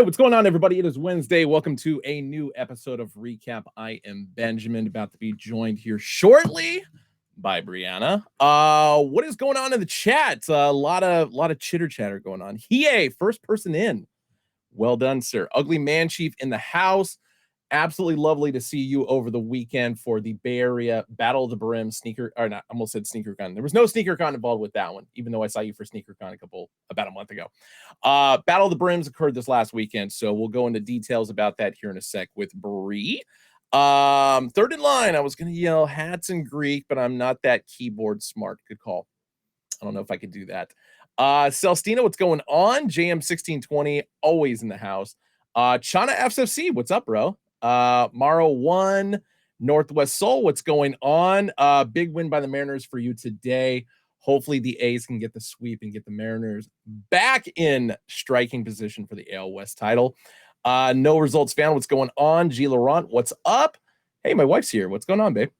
What's going on, everybody? It is Wednesday. Welcome to a new episode of Recap. I am Benjamin, about to be joined here shortly by Brianna. What is going on in the chat? A lot of chitter chatter going on. Hie, first person in. Well done, sir. Ugly Man Chief in the house. Absolutely lovely to see you over the weekend for the Bay Area Battle of the Brim sneaker, or not, I almost said SneakerCon. There was no SneakerCon involved with that one, even though I saw you for SneakerCon about a month ago. Battle of the Brims occurred this last weekend, so we'll go into details about that here in a sec with Bree. Third in line, I was going to yell hats in Greek, but I'm not that keyboard smart. Good call. I don't know if I could do that. Celestina, what's going on? JM1620, always in the house. Chana FFC, what's up, bro? Maro 1, Northwest Seoul, what's going on? Big win by the Mariners for you today. Hopefully the A's can get the sweep and get the Mariners back in striking position for the AL West title. No results found. What's going on? G. Laurent, what's up? Hey, my wife's here. What's going on, babe?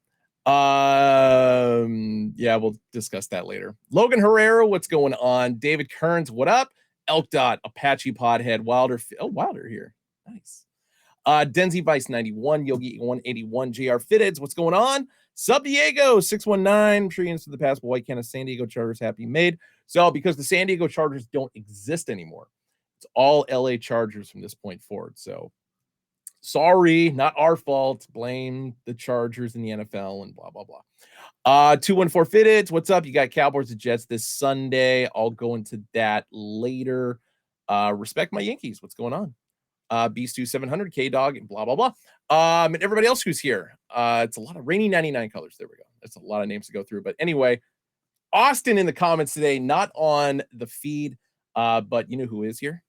Yeah, we'll discuss that later. Logan Herrera, what's going on? David Kearns, what up? Elk Dot, Apache Podhead, Wilder. Oh, Wilder here. Nice. Denzi Vice 91, Yogi 181, JR Fitteds, what's going on? Sub Diego 619, I'm sure you answered the past, but why can't a San Diego Chargers happy made? So because the San Diego Chargers don't exist anymore. It's all LA Chargers from this point forward. So sorry, not our fault. Blame the Chargers in the NFL and blah, blah, blah. 214 Fitteds, what's up? You got Cowboys and Jets this Sunday. I'll go into that later. Respect my Yankees. What's going on? Beast 700, K-Dog, and blah, blah, blah. And everybody else who's here. It's a lot of Rainy 99 colors. There we go. That's a lot of names to go through. But anyway, Austin in the comments today, not on the feed, but you know who is here?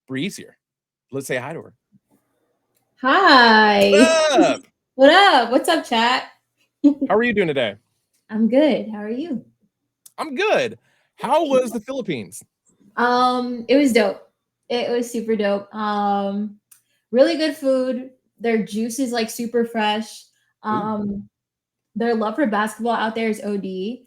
Bree's here. Let's say hi to her. Hi. What up? What up? What's up, chat? How are you doing today? I'm good. How are you? I'm good. How was the Philippines? It was dope. It was super dope. Really good food. Their juice is like super fresh. Their love for basketball out there is OD.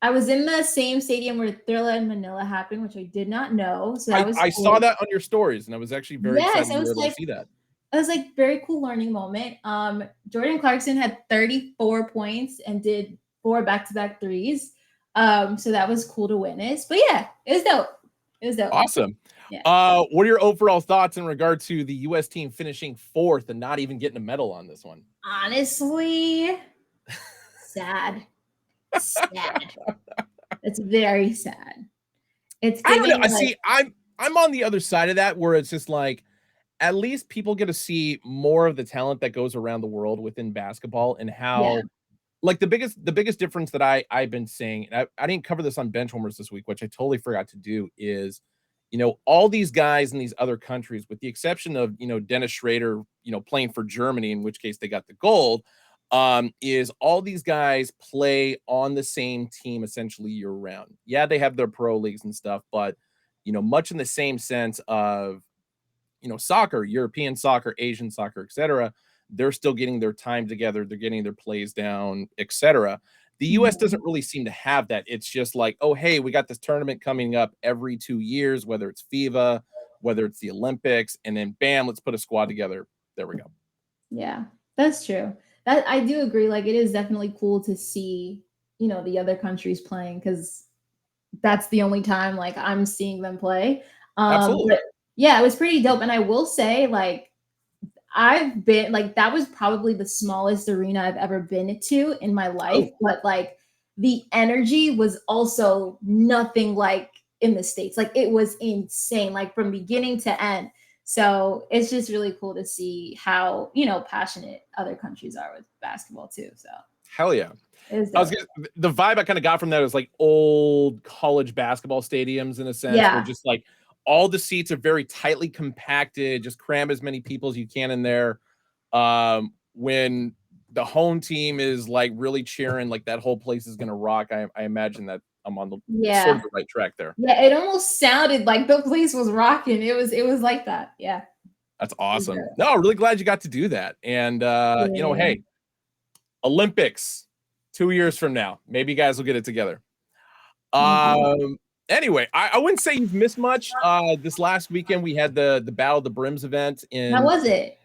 I was in the same stadium where Thrilla in Manila happened, which I did not know. So that was I cool. saw that on your stories, and I was actually very excited to be able to see that. It was like very cool learning moment. Jordan Clarkson had 34 points and did 4 back-to-back threes. So that was cool to witness. But yeah, it was dope. It was dope. Awesome. Yeah. What are your overall thoughts in regard to the U.S. team finishing 4th and not even getting a medal on this one? Honestly, sad. Sad. It's very sad. It's I don't know. like, See, I'm on the other side of that, where it's just like, at least people get to see more of the talent that goes around the world within basketball, and how like the biggest difference that I've been saying, and I didn't cover this on Benchwarmers this week, which I totally forgot to do, is, you know, all these guys in these other countries, with the exception of, you know, Dennis Schrader, you know, playing for Germany, in which case they got the gold, is all these guys play on the same team essentially year round. Yeah, they have their pro leagues and stuff, but, you know, much in the same sense of, you know, soccer, European soccer, Asian soccer, etc. They're still getting their time together. They're getting their plays down, etc. The U.S. doesn't really seem to have that. It's just like, oh, hey, we got this tournament coming up every 2 years, whether it's FIBA, whether it's the Olympics, and then bam, let's put a squad together. There we go. Yeah, that's true. That I do agree. Like, it is definitely cool to see, you know, the other countries playing, because that's the only time like I'm seeing them play. Absolutely. But yeah, it was pretty dope. And I will say, like, I've been like, that was probably the smallest arena I've ever been to in my life. But like, the energy was also nothing like in the States. Like, it was insane, like from beginning to end. So it's just really cool to see how, you know, passionate other countries are with basketball too. So hell yeah. The vibe I kind of got from that is like old college basketball stadiums, in a sense, where just like all the seats are very tightly compacted, just cram as many people as you can in there. When the home team is like really cheering, like that whole place is gonna rock. I imagine that I'm on the sort of the right track there. Yeah, it almost sounded like the place was rocking. It was like that. Yeah. That's awesome. No, really glad you got to do that. And you know, hey, Olympics 2 years from now, maybe you guys will get it together. Anyway, I wouldn't say you've missed much. This last weekend we had the Battle of the Brims event How in. was it?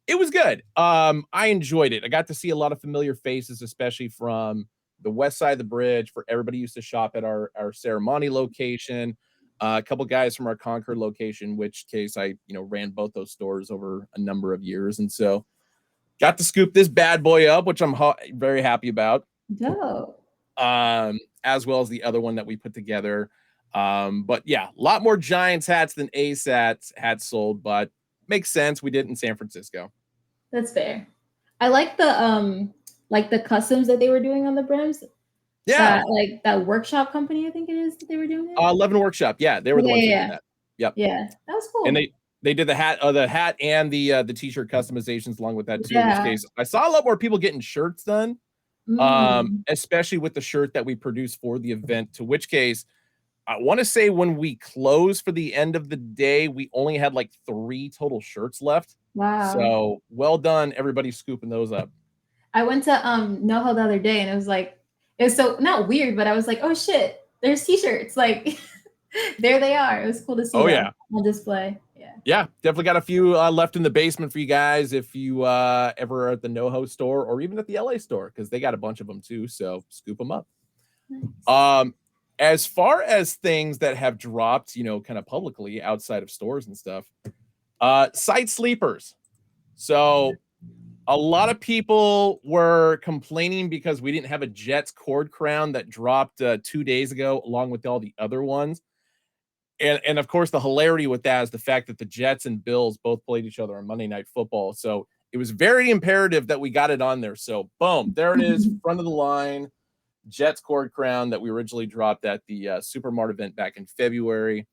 It was good. I enjoyed it. I got to see a lot of familiar faces, especially from the west side of the bridge. For everybody used to shop at our Ceremony location. A couple guys from our Concord location, which case I ran both those stores over a number of years, and so got to scoop this bad boy up, which I'm very happy about. Dope. As well as the other one that we put together. But yeah, a lot more Giants hats than Ace hats sold, but makes sense. We did it in San Francisco. That's fair. I like the customs that they were doing on the brims. Yeah. That workshop company, I think it is that they were doing it. 11 Workshop. Yeah, they were the ones that did that. Yep. Yeah, that was cool. And they did the hat and the t-shirt customizations along with that too. Yeah. In which case I saw a lot more people getting shirts done. Especially with the shirt that we produced for the event, to which case I want to say when we closed for the end of the day, we only had like 3 total shirts left. Wow. So well done, everybody scooping those up. I went to NoHo the other day and it was so not weird, but I was like, oh shit, there's t-shirts. Like there they are. It was cool to see them on display. Yeah, definitely got a few left in the basement for you guys if you ever are at the NoHo store or even at the LA store, because they got a bunch of them too. So scoop them up. Nice. As far as things that have dropped, kind of publicly outside of stores and stuff, site sleepers. So a lot of people were complaining because we didn't have a Jets cord crown that dropped 2 days ago, along with all the other ones. And of course, the hilarity with that is the fact that the Jets and Bills both played each other on Monday Night Football. So it was very imperative that we got it on there. So boom, there it is, front of the line, Jets cord crown that we originally dropped at the Supermart event back in February.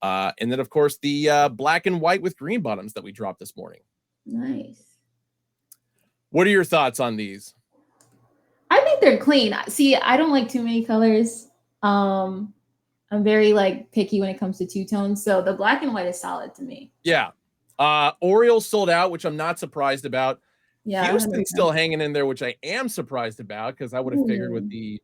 And then, of course, the black and white with green bottoms that we dropped this morning. Nice. What are your thoughts on these? I think they're clean. See, I don't like too many colors. I'm very picky when it comes to two-tones. So the black and white is solid to me. Yeah. Orioles sold out, which I'm not surprised about. Yeah. Houston's still hanging in there, which I am surprised about, because I would have figured with the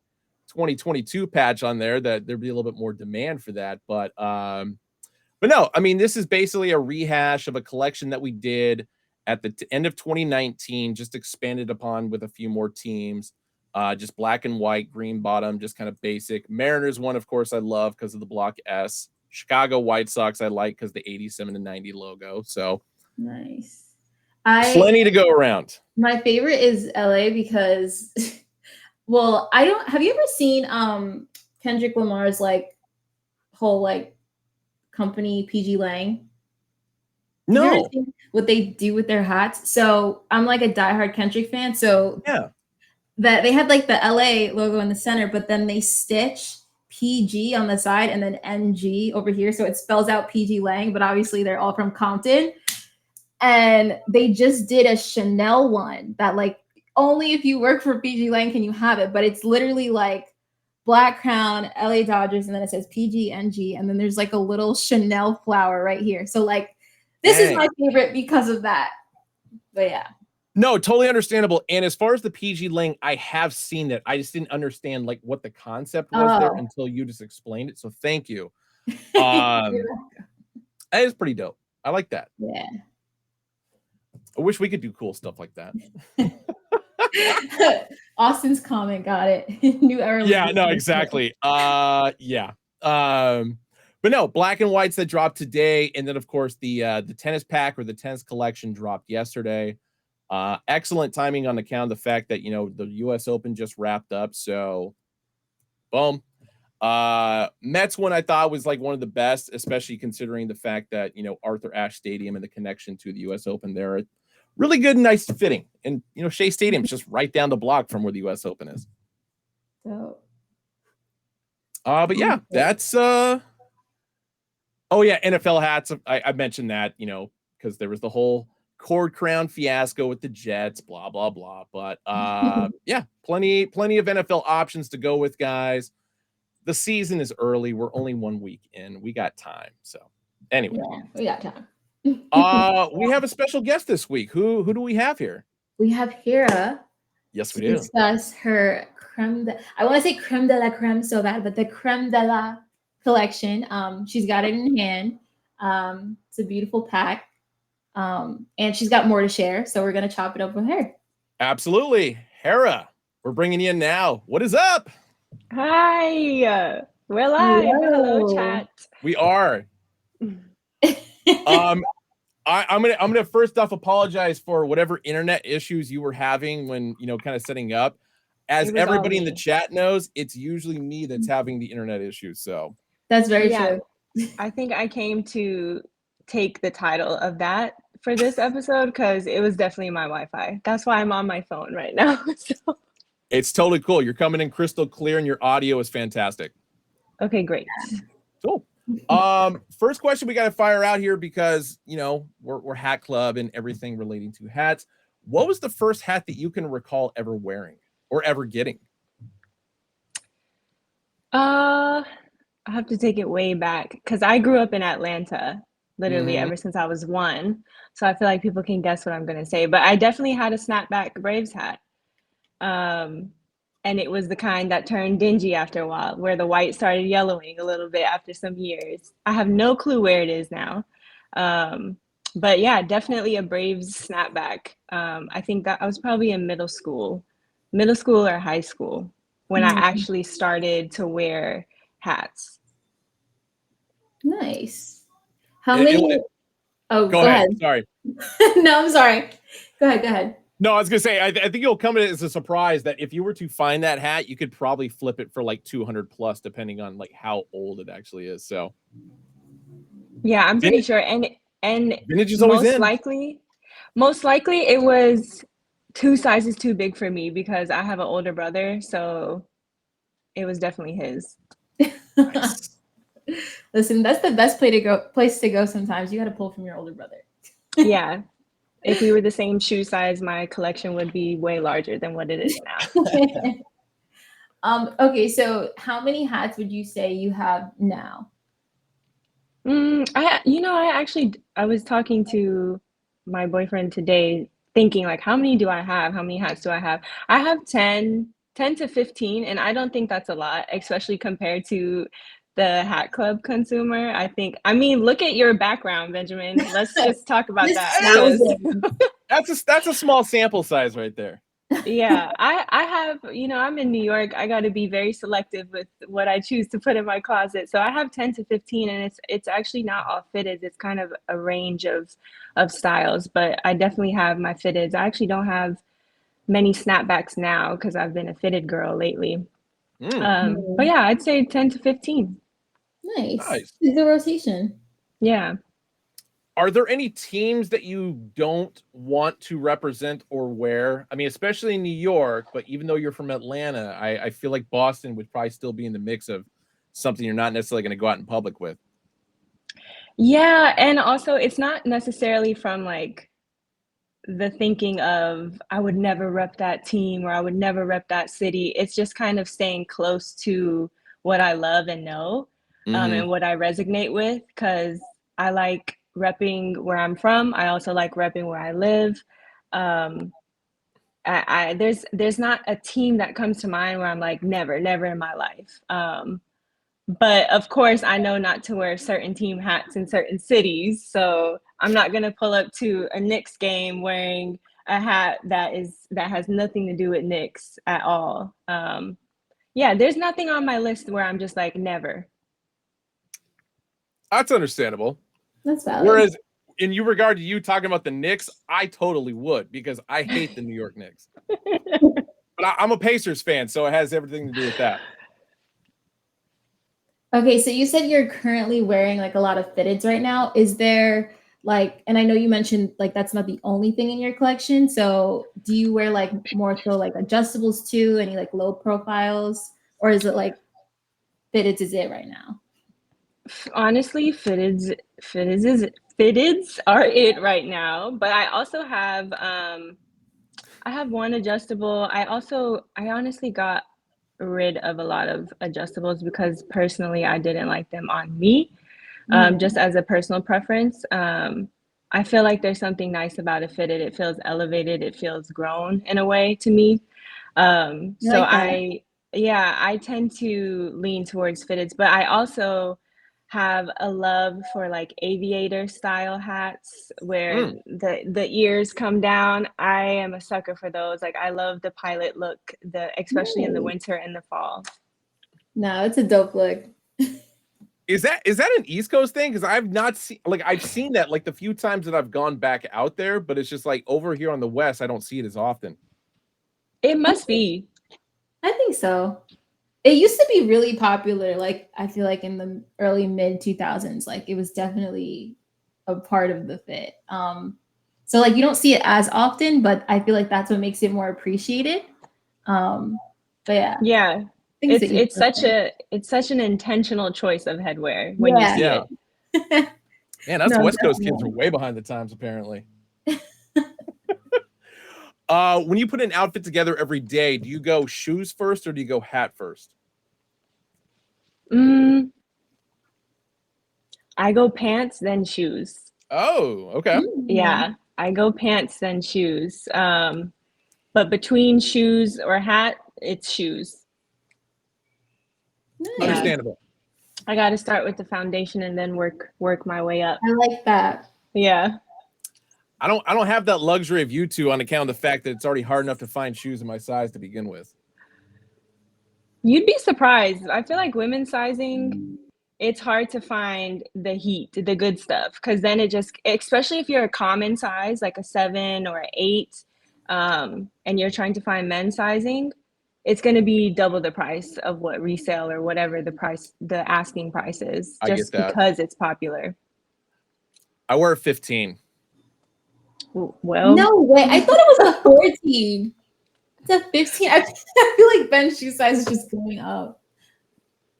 2022 patch on there that there'd be a little bit more demand for that. But no, I mean, this is basically a rehash of a collection that we did at the end of 2019, just expanded upon with a few more teams. Just black and white, green bottom, just kind of basic. Mariners one, of course, I love because of the block S. Chicago White Sox I like because the 87 to 90 logo. So nice. Plenty to go around. My favorite is LA because, well, have you ever seen Kendrick Lamar's whole company PG Lang? No. What they do with their hats? So I'm a diehard Kendrick fan. So yeah. That they had the LA logo in the center, but then they stitch PG on the side and then NG over here. So it spells out PG Lang, but obviously they're all from Compton. And they just did a Chanel one that only if you work for PG Lang can you have it. But it's literally black crown, LA Dodgers, and then it says PG, NG. And then there's a little Chanel flower right here. So this is my favorite because of that. But yeah. No, totally understandable. And as far as the PG Lang, I have seen it. I just didn't understand what the concept was there until you just explained it. So thank you. That is pretty dope. I like that. Yeah. I wish we could do cool stuff like that. Austin's comment got it. New era. Yeah, no, exactly. Yeah. But no, black and whites that dropped today, and then of course the tennis pack or the tennis collection dropped yesterday. Excellent timing on account of the fact that the US Open just wrapped up. So boom. Mets one I thought was one of the best, especially considering the fact that Arthur Ashe Stadium and the connection to the US Open there. Really good, nice fitting. And Shea Stadium's just right down the block from where the US Open is. So but yeah, that's oh yeah, NFL hats. I mentioned that, because there was the whole cord crown fiasco with the Jets, blah blah blah. But yeah, plenty of NFL options to go with, guys. The season is early. We're only 1 week in. We got time. So anyway, yeah, we got time. We have a special guest this week. Who do we have here? We have Hira. Yes, we do. Discuss her I want to say creme de la creme so bad, but the creme de la collection. She's got it in hand. It's a beautiful pack. And she's got more to share. So we're going to chop it up with her. Absolutely. Hira, we're bringing you in now. What is up? Hi. We're live. Hello, chat. We are. I'm gonna first off apologize for whatever internet issues you were having when kind of setting up. As everybody in the chat knows, it's usually me that's having the internet issues. So that's very true. I think I came to take the title of that for this episode because it was definitely my Wi-Fi. That's why I'm on my phone right now. So. It's totally cool. You're coming in crystal clear and your audio is fantastic. Okay, great. Cool. First question we got to fire out here because we're hat club and everything relating to hats. What was the first hat that you can recall ever wearing or ever getting? I have to take it way back because I grew up in Atlanta, literally ever since I was 1. So I feel like people can guess what I'm gonna say, but I definitely had a snapback Braves hat. And it was the kind that turned dingy after a while, where the white started yellowing a little bit after some years. I have no clue where it is now. But yeah, definitely a Braves snapback. I think that I was probably in middle school or high school when I actually started to wear hats. Nice. How many? Go ahead. Sorry. No, I'm sorry. Go ahead. No, I was gonna say, I think it'll come as a surprise that if you were to find that hat, you could probably flip it for like 200 plus, depending on like how old it actually is. So, yeah, I'm pretty sure. And vintage is always most likely it was 2 sizes too big for me because I have an older brother, so it was definitely his. Nice. Listen, that's the best place to go. Sometimes you got to pull from your older brother. Yeah. If we were the same shoe size, my collection would be way larger than what it is now. Okay, so how many hats would you say you have now? I was talking to my boyfriend today, thinking like, how many do I have? How many hats do I have? I have 10 to 15, and I don't think that's a lot, especially compared to the hat club consumer. I mean, look at your background, Benjamin. Let's just talk about that. That's a small sample size right there. Yeah, I have, I'm in New York. I got to be very selective with what I choose to put in my closet. So I have 10 to 15, and it's actually not all fitted. It's kind of a range of styles, but I definitely have my fitteds. I actually don't have many snapbacks now because I've been a fitted girl lately. But yeah, I'd say 10 to 15. Nice. It's a rotation. Yeah. Are there any teams that you don't want to represent or wear? I mean, especially in New York, but even though you're from Atlanta, I feel like Boston would probably still be in the mix of something you're not necessarily going to go out in public with. Yeah, and also it's not necessarily from like the thinking of I would never rep that team or I would never rep that city. It's just kind of staying close to what I love and know, and what I resonate with, because I like repping where I'm from. I also like repping where I live. There's not a team that comes to mind where I'm like, never in my life. But of course, I know not to wear certain team hats in certain cities. So I'm not going to pull up to a Knicks game wearing a hat that has nothing to do with Knicks at all. Yeah, there's nothing on my list where I'm just like, never. That's understandable. That's valid. Whereas in regard to you talking about the Knicks, I totally would, because I hate the New York Knicks. But I'm a Pacers fan, so it has everything to do with that. Okay, so you said you're currently wearing like a lot of fitteds right now. Is there like, and I know you mentioned like that's not the only thing in your collection. So do you wear like more so like adjustables too? Any like low profiles, or is it like fitteds is it right now? Honestly, fitteds are it right now. But I also have I have one adjustable. I honestly got rid of a lot of adjustables because personally I didn't like them on me. Just as a personal preference. I feel like there's something nice about a fitted. It feels elevated, it feels grown in a way to me. So Yeah, I tend to lean towards fitteds, but I also have a love for like aviator style hats where Mm. the ears come down. I am a sucker for those. Like I love the pilot look, especially in the Nice. winter and the fall. No, it's a dope look. Is that an East Coast thing? Because I've not seen, like, I've seen that like the few times that I've gone back out there, but it's just like over here on the West, I don't see it as often. It must be. I think so. It used to be really popular, like I feel like in the early mid 2000s, like it was definitely a part of the fit. So like you don't see it as often, but I feel like that's what makes it more appreciated. But yeah, Yeah. I think it's the East Coast thing. It's such an intentional choice of headwear when you Yeah. see Yeah. it. Man, us No, West Coast kids are definitely. way behind the times, apparently. When you put an outfit together every day, do you go shoes first or do you go hat first? I go pants, then shoes. Oh, okay. Nice. Yeah, I go pants, then shoes. But between shoes or hat, it's shoes. Yeah, Understandable. I got to start with the foundation and then work my way up. I like that. Yeah. I don't have that luxury of you two on account of the fact that it's already hard enough to find shoes in my size to begin with. You'd be surprised. I feel like women's sizing, it's hard to find the heat, the good stuff, because then it just, especially if you're a common size, like a 7 or an 8, and you're trying to find men's sizing, it's going to be double the price of what resale or whatever the asking price is, I get just that. because it's popular. I wear a 15. Well, No way. I thought it was a 14. It's a 15. I feel like Ben's shoe size is just going up.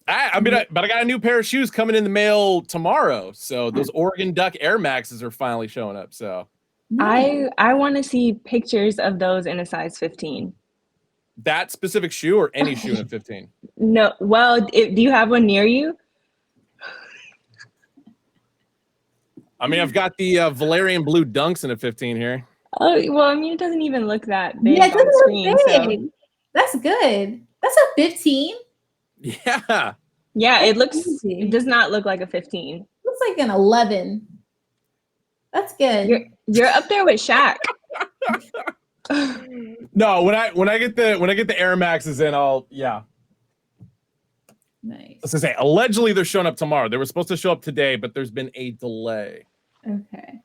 But I got a new pair of shoes coming in the mail tomorrow. So those Oregon Duck Air Maxes are finally showing up. So Nice. I want to see pictures of those in a size 15. that specific shoe or any shoe in a 15? No, well, do you have one near you? I mean, I've got the Valerian blue dunks in a 15 here. Oh, well, I mean, it doesn't even look that Yeah, big it on doesn't screen. look So, big. That's good. That's a 15. Yeah. yeah, That's it easy. does not look like a 15. Looks like an 11. That's good. You're up there with Shaq. No, when I get the Air Maxes in, Nice. Let's just say allegedly they're showing up tomorrow. They were supposed to show up today, but there's been a delay. Okay.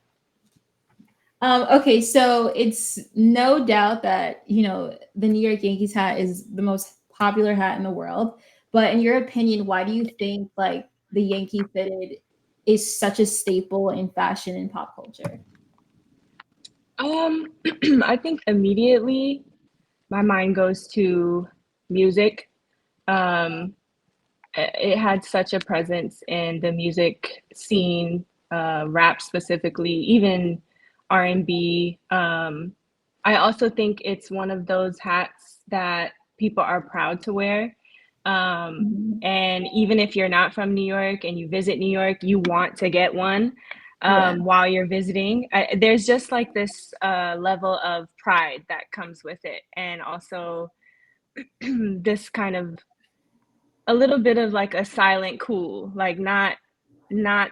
Okay, so it's no doubt that, the New York Yankees hat is the most popular hat in the world. But in your opinion, why do you think like the Yankee fitted is such a staple in fashion and pop culture? I think immediately my mind goes to music. It had such a presence in the music scene, rap specifically, even R&B. I also think it's one of those hats that people are proud to wear. And even if you're not from New York and you visit New York, you want to get one while you're visiting. There's just like this level of pride that comes with it. And also this kind of a little bit of like a silent cool, like not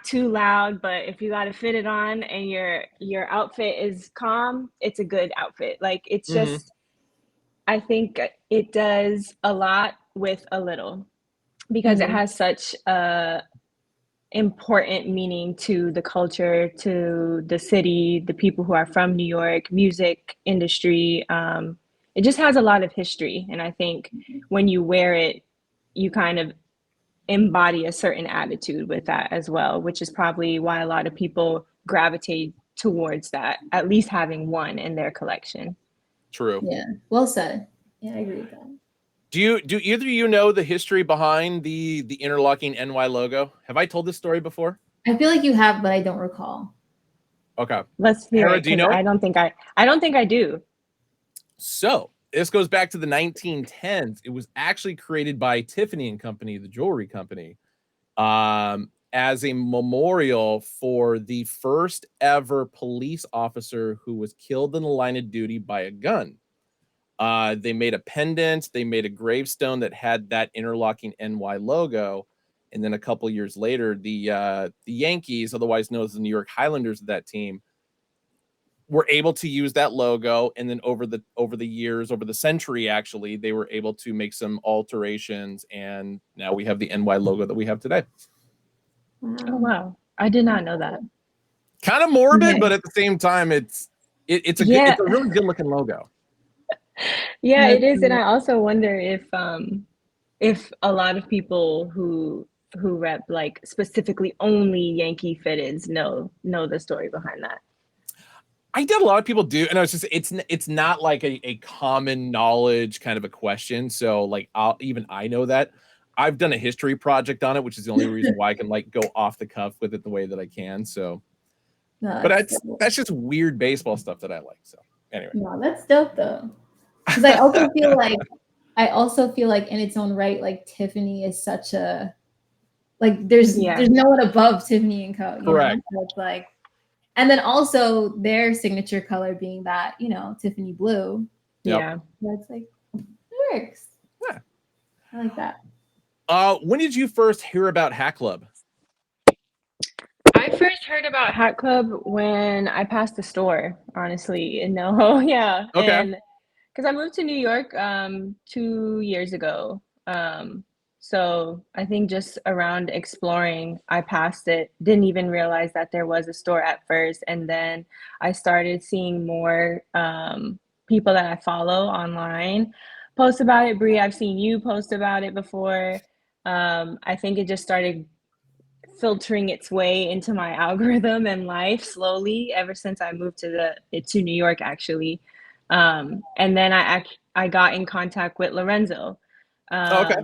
too loud, but if you got to fit it on and your outfit is calm, it's a good outfit. Like it's just, I think it does a lot with a little because it has such a important meaning to the culture, to the city, the people who are from New York, music industry. It just has a lot of history, and I think when you wear it, you kind of embody a certain attitude with that as well, which is probably why a lot of people gravitate towards that, at least having one in their collection. True. Yeah, well said. Yeah, I agree with that. Do either of you know the history behind the interlocking NY logo? Have I told this story before? I feel like you have, but I don't recall. Okay. Let's hear Hira, it, do you because know it? I don't think I do. So this goes back to the 1910s. It was actually created by Tiffany and Company, the jewelry company, as a memorial for the first ever police officer who was killed in the line of duty by a gun. They made a pendant, they made a gravestone that had that interlocking NY logo. And then a couple years later, the Yankees, otherwise known as the New York Highlanders of that team, were able to use that logo. And then over the years, over the century, actually, they were able to make some alterations. And now we have the NY logo that we have today. Oh, wow. I did not know that. Kind of morbid, Okay. but at the same time, it's a it's a really good looking logo. Yeah, it is. And I also wonder if a lot of people who rep like specifically only Yankee fitteds know the story behind that. I did. A lot of people do, and I was just it's not like a common knowledge kind of a question. So like I know that. I've done a history project on it, which is the only reason why I can like go off the cuff with it the way that I can. So No, but that's just weird baseball stuff that I like. So anyway. No, that's dope though. Because I also feel like in its own right, like Tiffany is such a there's no one above Tiffany and Co. Correct. So it's like, and then also their signature color being that, Tiffany blue. Yep. Yeah. That's like it works. Yeah. I like that. When did you first hear about Hat Club? I first heard about Hat Club when I passed the store, honestly, in NoHo. Yeah. Okay. And because I moved to New York 2 years ago. So I think just around exploring, I passed it, didn't even realize that there was a store at first. And then I started seeing more people that I follow online post about it. Bree, I've seen you post about it before. I think it just started filtering its way into my algorithm and life slowly ever since I moved to New York, actually. And then I got in contact with Lorenzo. Okay.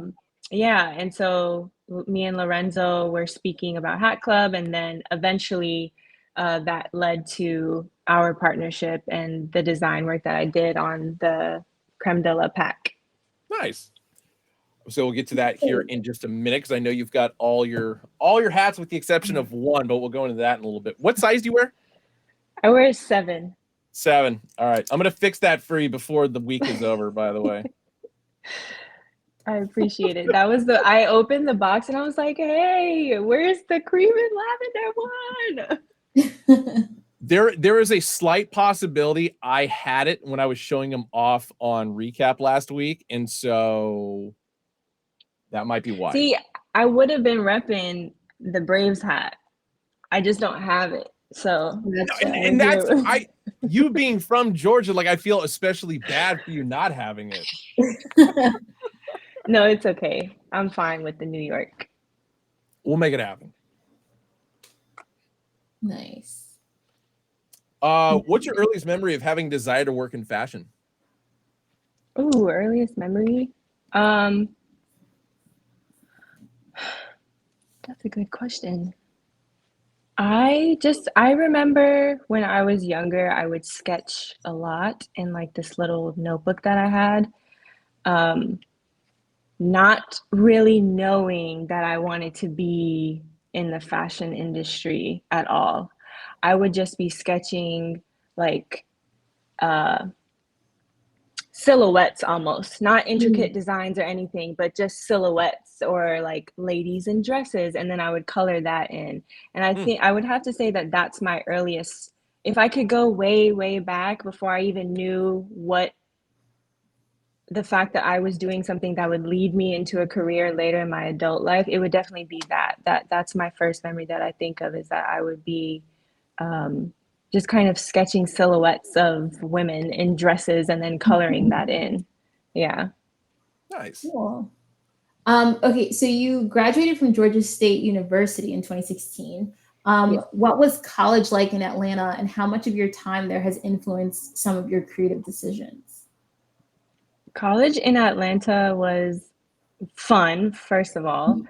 Yeah, and so me and Lorenzo were speaking about Hat Club, and then eventually that led to our partnership and the design work that I did on the Crème de la pack. Nice. So we'll get to that here in just a minute because I know you've got all your hats with the exception of one, but we'll go into that in a little bit. What size do you wear? I wear a 7. 7. All right. I'm gonna fix that for you before the week is over, by the way. I appreciate it. I opened the box and I was like, hey, where's the cream and lavender one? There is a slight possibility I had it when I was showing them off on ReCap last week, and so that might be why. See, I would have been repping the Braves hat. I just don't have it. So and that's you being from Georgia, like I feel especially bad for you not having it. No, it's okay. I'm fine with the New York. We'll make it happen. Nice. What's your earliest memory of having desire to work in fashion? Ooh, earliest memory? That's a good question. I remember when I was younger, I would sketch a lot in like this little notebook that I had. Not really knowing that I wanted to be in the fashion industry at all. I would just be sketching like silhouettes almost, not intricate designs or anything, but just silhouettes or like ladies in dresses. And then I would color that in. And I think I would have to say that that's my earliest, if I could go way, way back before I even knew what the fact that I was doing something that would lead me into a career later in my adult life, it would definitely be that's my first memory that I think of, is that I would be just kind of sketching silhouettes of women in dresses and then coloring that in. Yeah. Nice. Cool. Okay, so you graduated from Georgia State University in 2016. Yes. What was college like in Atlanta, and how much of your time there has influenced some of your creative decisions? College in Atlanta was fun, first of all.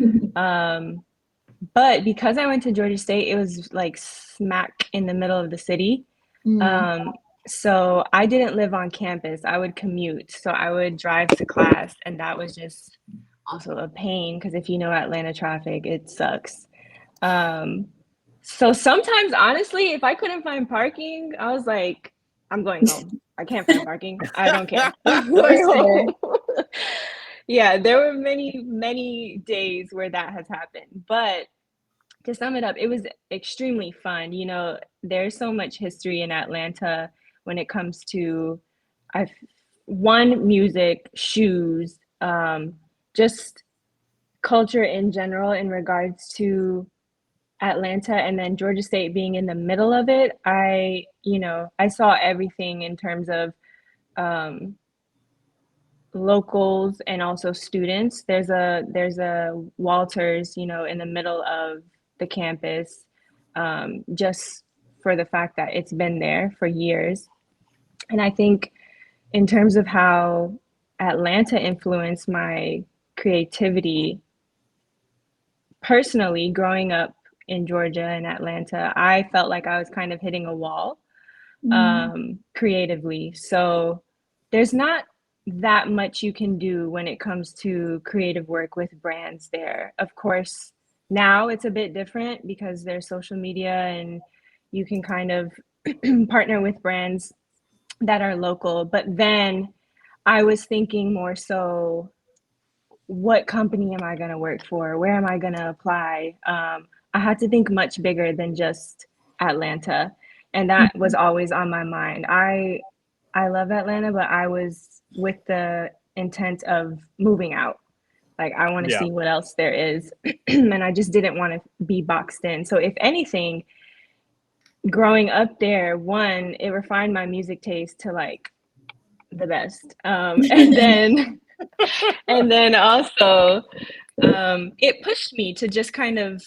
But because I went to Georgia State, it was like smack in the middle of the city. So I didn't live on campus. I would commute. So I would drive to class, and that was just also a pain because if you know Atlanta traffic, it sucks. So sometimes, honestly, if I couldn't find parking, I was like, I'm going home. I can't find parking. I don't care. Of course it is. Yeah, there were many days where that has happened. But to sum it up, it was extremely fun. You know, there's so much history in Atlanta when it comes to I've one music, shoes, just culture in general in regards to Atlanta, and then Georgia State being in the middle of it. I saw everything in terms of um, locals and also students. There's a Walters, in the middle of the campus, just for the fact that it's been there for years. And I think in terms of how Atlanta influenced my creativity personally, growing up in Georgia and Atlanta, I felt like I was kind of hitting a wall creatively. So there's not that much you can do when it comes to creative work with brands there. Of course, now it's a bit different because there's social media and you can kind of partner with brands that are local. But then I was thinking more so, what company am I going to work for? Where am I going to apply? I had to think much bigger than just Atlanta. And that was always on my mind. I love Atlanta, but I was with the intent of moving out. Like, I want to Yeah. see what else there is. And I just didn't want to be boxed in. So if anything, growing up there, one, it refined my music taste to like the best. And then also it pushed me to just kind of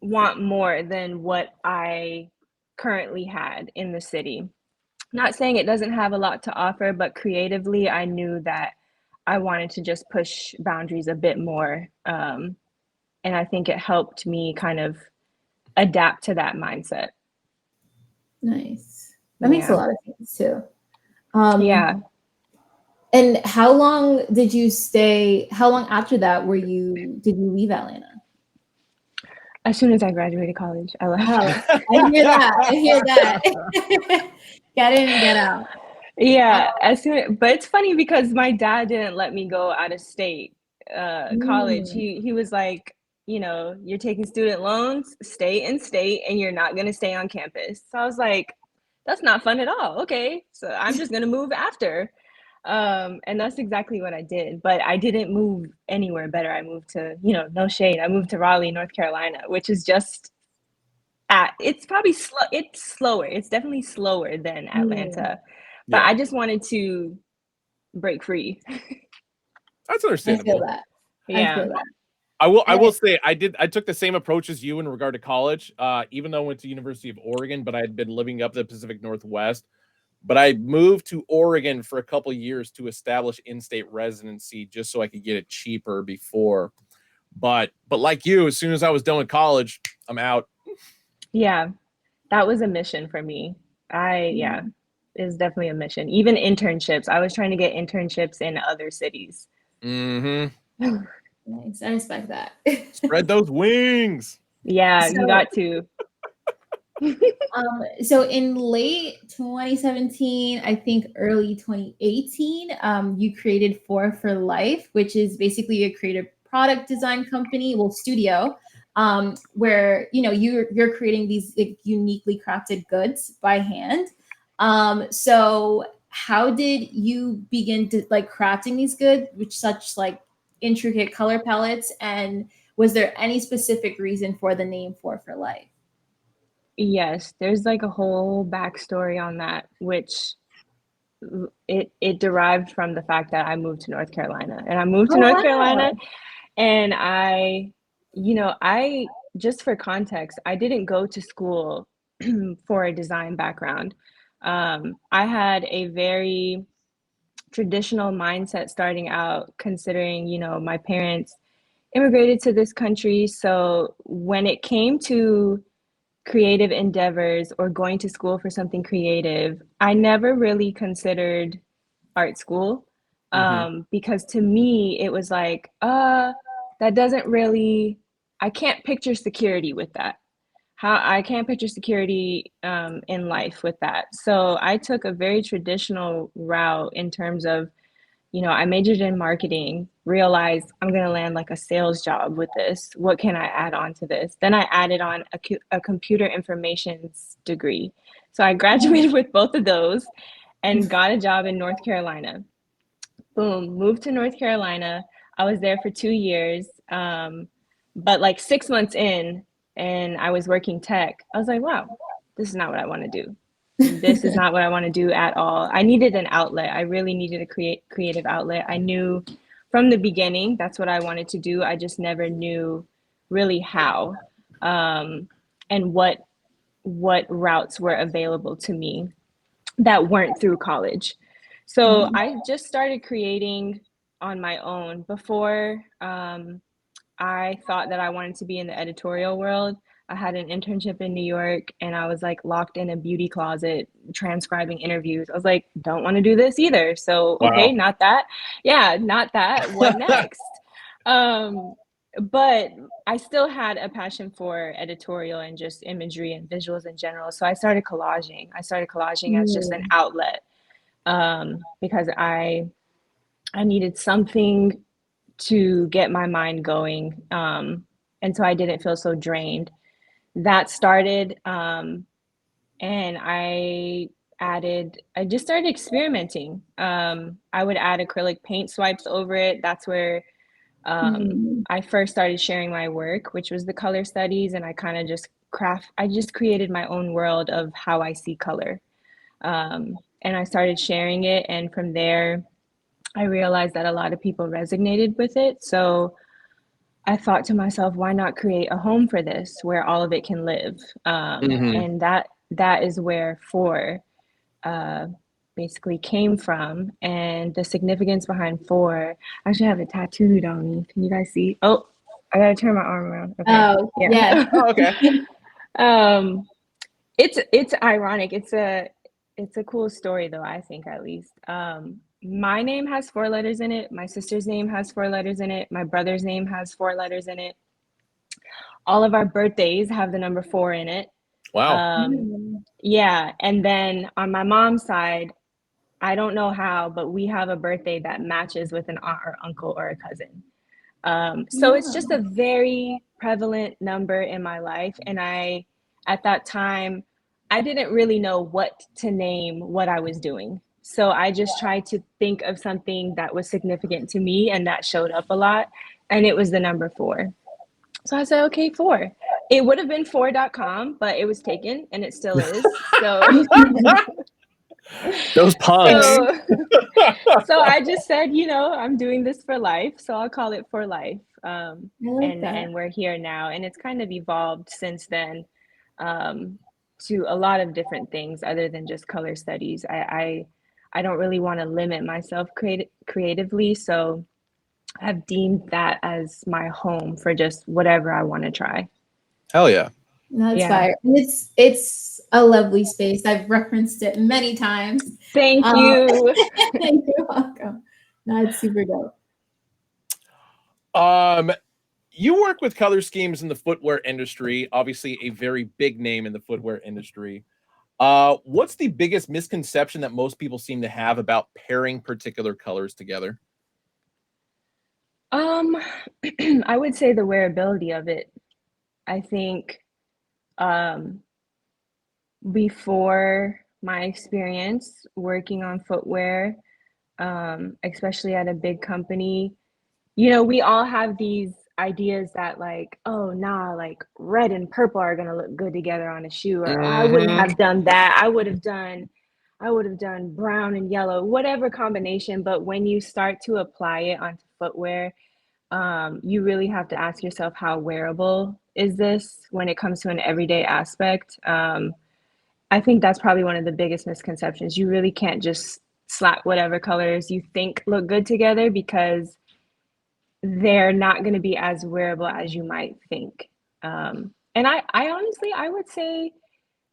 want more than what I currently had in the city. Not saying it doesn't have a lot to offer, but creatively, I knew that I wanted to just push boundaries a bit more. And I think it helped me kind of adapt to that mindset. Nice. That makes a Yeah. lot of sense too. Yeah. And how long did you stay? How long after that did you leave Atlanta? As soon as I graduated college, I left. Oh, I hear that. I hear that. Get in and get out. Yeah, but it's funny because my dad didn't let me go out of state college. He was like, you're taking student loans, stay in state, and you're not gonna stay on campus. So I was like, that's not fun at all. Okay, so I'm just gonna move after. And that's exactly what I did. But I didn't move anywhere better. I moved to, no shade. I moved to Raleigh, North Carolina, which is just it's probably slow. It's slower. It's definitely slower than Atlanta. But Yeah. I just wanted to break free. That's I understandable. feel that. Yeah. I feel that. I will say I took the same approach as you in regard to college. Even though I went to University of Oregon, but I had been living up the Pacific Northwest. But I moved to Oregon for a couple years to establish in-state residency just so I could get it cheaper before. But like you, as soon as I was done with college, I'm out. Yeah. That was a mission for me. It's definitely a mission. Even internships. I was trying to get internships in other cities. Mm-hmm. Nice. I respect that. Spread those wings. Yeah, you got to. So in late 2017, I think early 2018, you created Four for Life, which is basically a creative product design company, studio, where you're creating these like, uniquely crafted goods by hand. So how did you begin to like crafting these goods with such like intricate color palettes, and was there any specific reason for the name Four for Life? Yes, there's like a whole backstory on that, which it derived from the fact that I moved to North Carolina. And I moved to North Carolina, and I just for context, I didn't go to school for a design background. I had a very traditional mindset starting out, considering, my parents immigrated to this country. So when it came to creative endeavors or going to school for something creative, I never really considered art school, because to me it was like, that doesn't really, I can't picture security with that. how I can't picture security in life with that. So I took a very traditional route in terms of, I majored in marketing, realized I'm going to land like a sales job with this. What can I add on to this? Then I added on a computer informations degree. So I graduated with both of those and got a job in North Carolina. Boom, moved to North Carolina. I was there for 2 years. But like 6 months in, and I was working tech, I was like, wow, this is not what I want to do. This is not what I want to do at all. I needed an outlet. I really needed a creative outlet. I knew from the beginning that's what I wanted to do. I just never knew really how, and what routes were available to me that weren't through college. So I just started creating on my own. Before I thought that I wanted to be in the editorial world. I had an internship in New York and I was like locked in a beauty closet transcribing interviews. I was like, don't want to do this either. So, okay, not that. Yeah, not that. What next? But I still had a passion for editorial and just imagery and visuals in general. So I started collaging. As just an outlet because I needed something to get my mind going. And so I didn't feel so drained. That started, and I just started experimenting. I would add acrylic paint swipes over it. That's where I first started sharing my work, which was the color studies. And I kind of I just created my own world of how I see color. And I started sharing it. And from there, I realized that a lot of people resonated with it. So I thought to myself, why not create a home for this where all of it can live? And that is where For basically came from. And the significance behind For, I actually have it tattooed on me. Can you guys see? Oh, I gotta turn my arm around. Okay. Oh, yeah. Oh, okay. It's ironic. It's a cool story though, I think, at least. My name has 4 letters in it. My sister's name has 4 letters in it. My brother's name has 4 letters in it. All of our birthdays have the number 4 in it. Wow. Yeah. And then on my mom's side, I don't know how, but we have a birthday that matches with an aunt or uncle or a cousin. So it's just a very prevalent number in my life. And at that time, I didn't really know what to name what I was doing. So I just tried to think of something that was significant to me and that showed up a lot. And it was the number 4. So I said, okay, 4. It would have been 4.com, but it was taken and it still is. So Those puns. So I just said, I'm doing this for life. So I'll call it For Life. And we're here now. And it's kind of evolved since then to a lot of different things other than just color studies. I don't really want to limit myself creatively. So I've deemed that as my home for just whatever I want to try. Hell yeah. That's fire. It's a lovely space. I've referenced it many times. Thank you. You're welcome. That's super dope. You work with color schemes in the footwear industry, obviously a very big name in the footwear industry. What's the biggest misconception that most people seem to have about pairing particular colors together? I would say the wearability of it. I think before my experience working on footwear, especially at a big company, we all have these ideas that like, oh, nah, like red and purple are going to look good together on a shoe, or I wouldn't have done that. I would have done brown and yellow, whatever combination. But when you start to apply it onto footwear, you really have to ask yourself, how wearable is this when it comes to an everyday aspect? I think that's probably one of the biggest misconceptions. You really can't just slap whatever colors you think look good together, because they're not going to be as wearable as you might think. And I honestly, I would say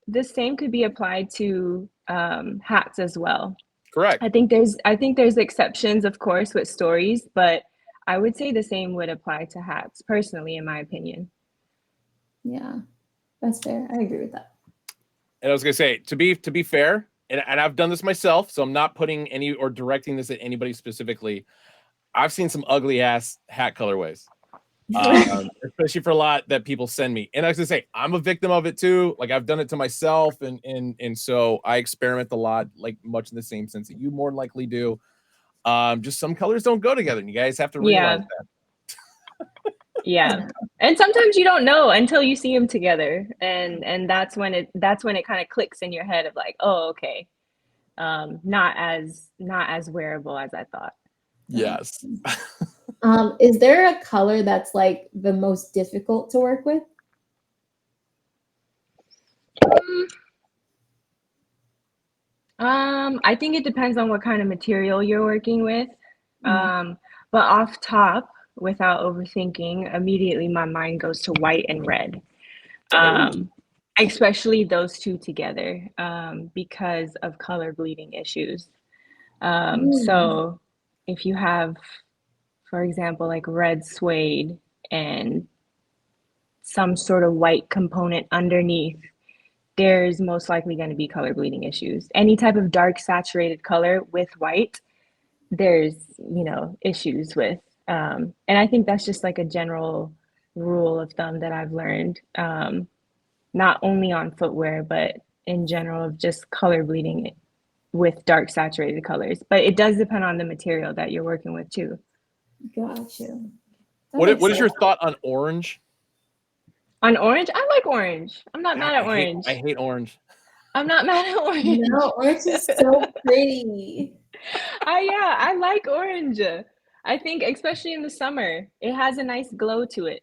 the same could be applied to hats as well. Correct. I think there's exceptions, of course, with stories, but I would say the same would apply to hats, personally, in my opinion. Yeah. That's fair. I agree with that. And I was gonna say, to be fair, and I've done this myself, so I'm not putting any or directing this at anybody specifically. I've seen some ugly ass hat colorways, especially for a lot that people send me. And I was gonna say, I'm a victim of it too. Like I've done it to myself, and so I experiment a lot, like much in the same sense that you more than likely do. Just some colors don't go together, and you guys have to realize that. Yeah. And sometimes you don't know until you see them together, and that's when it kind of clicks in your head of like, oh, okay, not as wearable as I thought. Yes. Is there a color that's like the most difficult to work with? I think it depends on what kind of material you're working with. But off top, without overthinking, immediately my mind goes to white and red. Especially those two together, because of color bleeding issues. So if you have, for example, like red suede and some sort of white component underneath, there's most likely going to be color bleeding issues. Any type of dark saturated color with white, there's, issues with. And I think that's just like a general rule of thumb that I've learned, not only on footwear, but in general of just color bleeding with dark saturated colors. But it does depend on the material that you're working with too. Gotcha. What is your thought on orange? On orange? I like orange. I'm not mad at orange. I hate orange. I'm not mad at orange. No, orange is so pretty. I like orange. I think especially in the summer, it has a nice glow to it.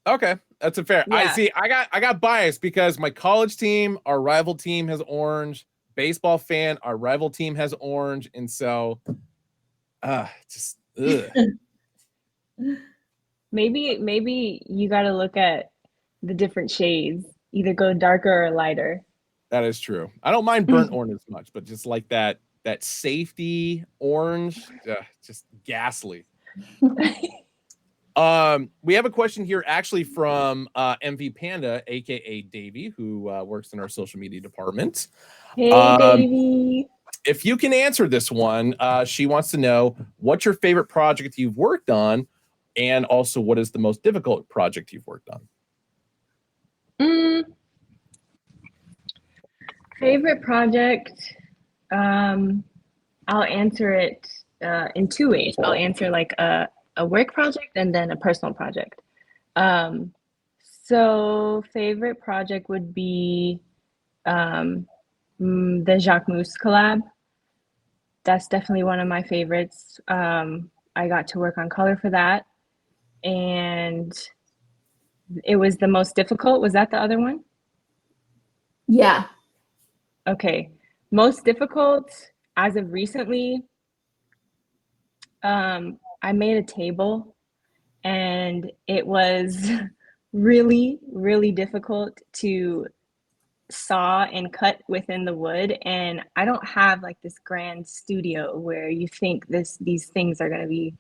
Okay, that's a fair. Yeah. I see. I got biased because my college team, our rival team, has orange. Baseball fan, our rival team has orange, and so, just ugh. Maybe you got to look at the different shades. Either go darker or lighter. That is true. I don't mind burnt orange as much, but just like that safety orange, just ghastly. We have a question here actually from MV Panda, aka Davey, who works in our social media department. Hey, Davey. If you can answer this one, she wants to know what's your favorite project you've worked on, and also what is the most difficult project you've worked on. Favorite project, I'll answer it in two ways. I'll answer like a work project and then a personal project. So favorite project would be the Jacquemus collab. That's definitely one of my favorites. I got to work on color for that, and it was the most difficult. Was that the other one? Yeah. Okay. Most difficult as of recently, I made a table, and it was really, really difficult to saw and cut within the wood. And I don't have like this grand studio where you think these things are going to be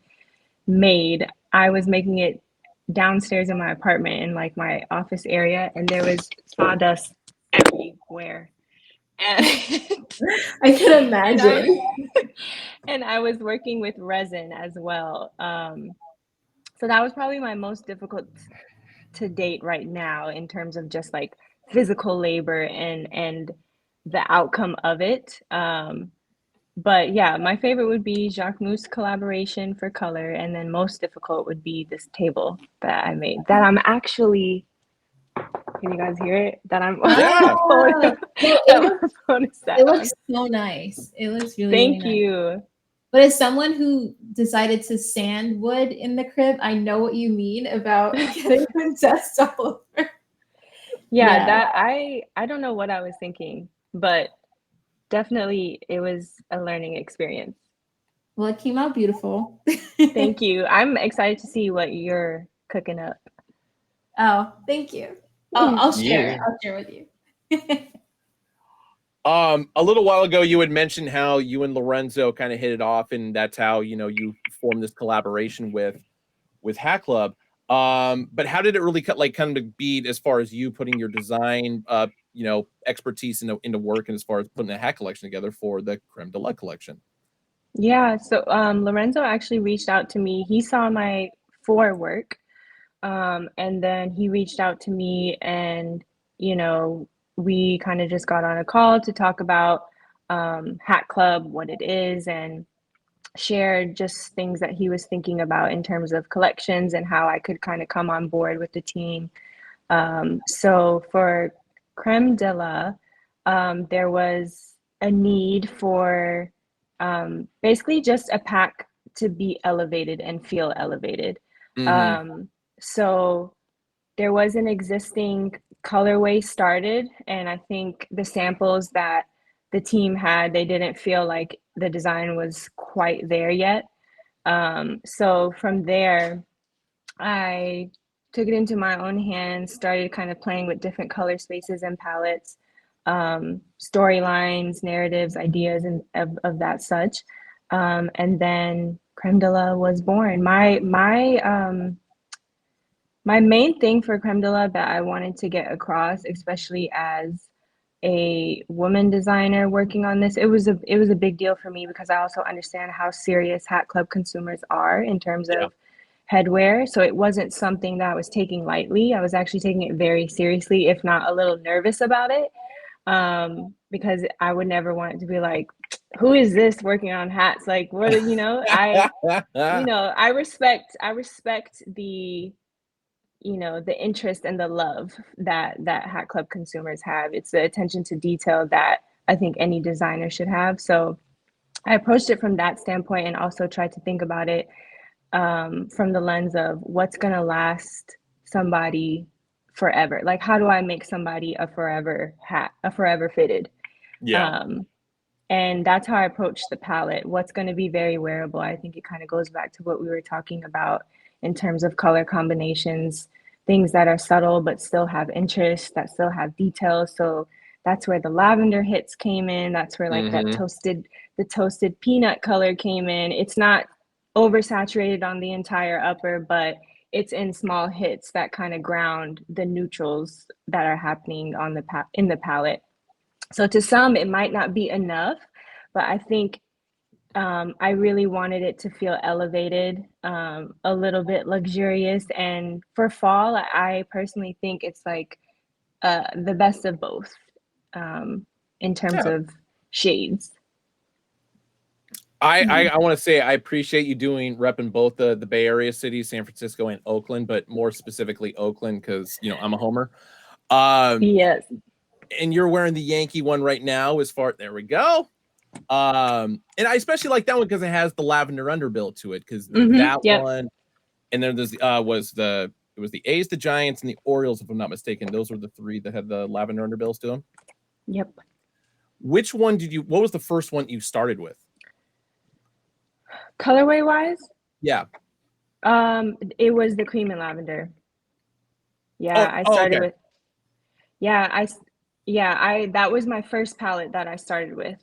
made. I was making it downstairs in my apartment in like my office area, and there was sawdust everywhere. And I can imagine. And I was working with resin as well. So that was probably my most difficult to date right now in terms of just like physical labor and the outcome of it. But yeah, my favorite would be Jacquemus collaboration for color, and then most difficult would be this table that I made. That I'm actually. Can you guys hear it? That I'm. Yeah. It looks so nice. It looks really. Thank really you. Nice. But as someone who decided to sand wood in the crib, I know what you mean about getting dust all over. Yeah, that I don't know what I was thinking, but definitely it was a learning experience. Well, it came out beautiful. Thank you. I'm excited to see what you're cooking up. Oh, thank you. I'll share. Yeah. I'll share with you. A little while ago, you had mentioned how you and Lorenzo kind of hit it off, and that's how you formed this collaboration with Hat Club. But how did it really kind of be as far as you putting your design, expertise into work, and as far as putting a hat collection together for the Crème de la collection? Yeah, so Lorenzo actually reached out to me. He saw my forework, and then he reached out to me, and we kind of just got on a call to talk about Hat Club, what it is, and shared just things that he was thinking about in terms of collections and how I could kind of come on board with the team. So for Crème de la, there was a need for basically just a pack to be elevated and feel elevated. So there was an existing colorway started, and I think the samples that the team had, they didn't feel like the design was quite there yet. So from there, I took it into my own hands, started kind of playing with different color spaces and palettes, storylines, narratives, ideas, and of that such. And then Crème de la was born. My main thing for Crème de la that I wanted to get across, especially as a woman designer working on this, it was a big deal for me because I also understand how serious Hat Club consumers are in terms of headwear. So it wasn't something that I was taking lightly. I was actually taking it very seriously, if not a little nervous about it, because I would never want it to be like, who is this working on hats? Like, what, I respect the the interest and the love that Hat Club consumers have. It's the attention to detail that I think any designer should have. So I approached it from that standpoint, and also tried to think about it from the lens of what's going to last somebody forever. Like, how do I make somebody a forever hat, a forever fitted? And that's how I approached the palette. What's going to be very wearable. I think it kind of goes back to what we were talking about in terms of color combinations, things that are subtle but still have interest, that still have details. So that's where the lavender hits came in. That's where like the toasted peanut color came in. It's not oversaturated on the entire upper, but it's in small hits that kind of ground the neutrals that are happening on in the palette. So to some, it might not be enough, but I think I really wanted it to feel elevated, a little bit luxurious. And for fall, I personally think it's like the best of both in terms of shades. I want to say I appreciate you repping both the Bay Area cities, San Francisco and Oakland, but more specifically Oakland because I'm a homer. Yes. And you're wearing the Yankee one right now. There we go. And I especially like that one because it has the lavender underbill to it. Because that one, and then there's it was the A's, the Giants, and the Orioles, if I'm not mistaken. Those were the three that had the lavender underbills to them. Yep. Which one what was the first one you started with? Colorway wise? Yeah. It was the cream and lavender. Yeah, I started with. Yeah, that was my first palette that I started with.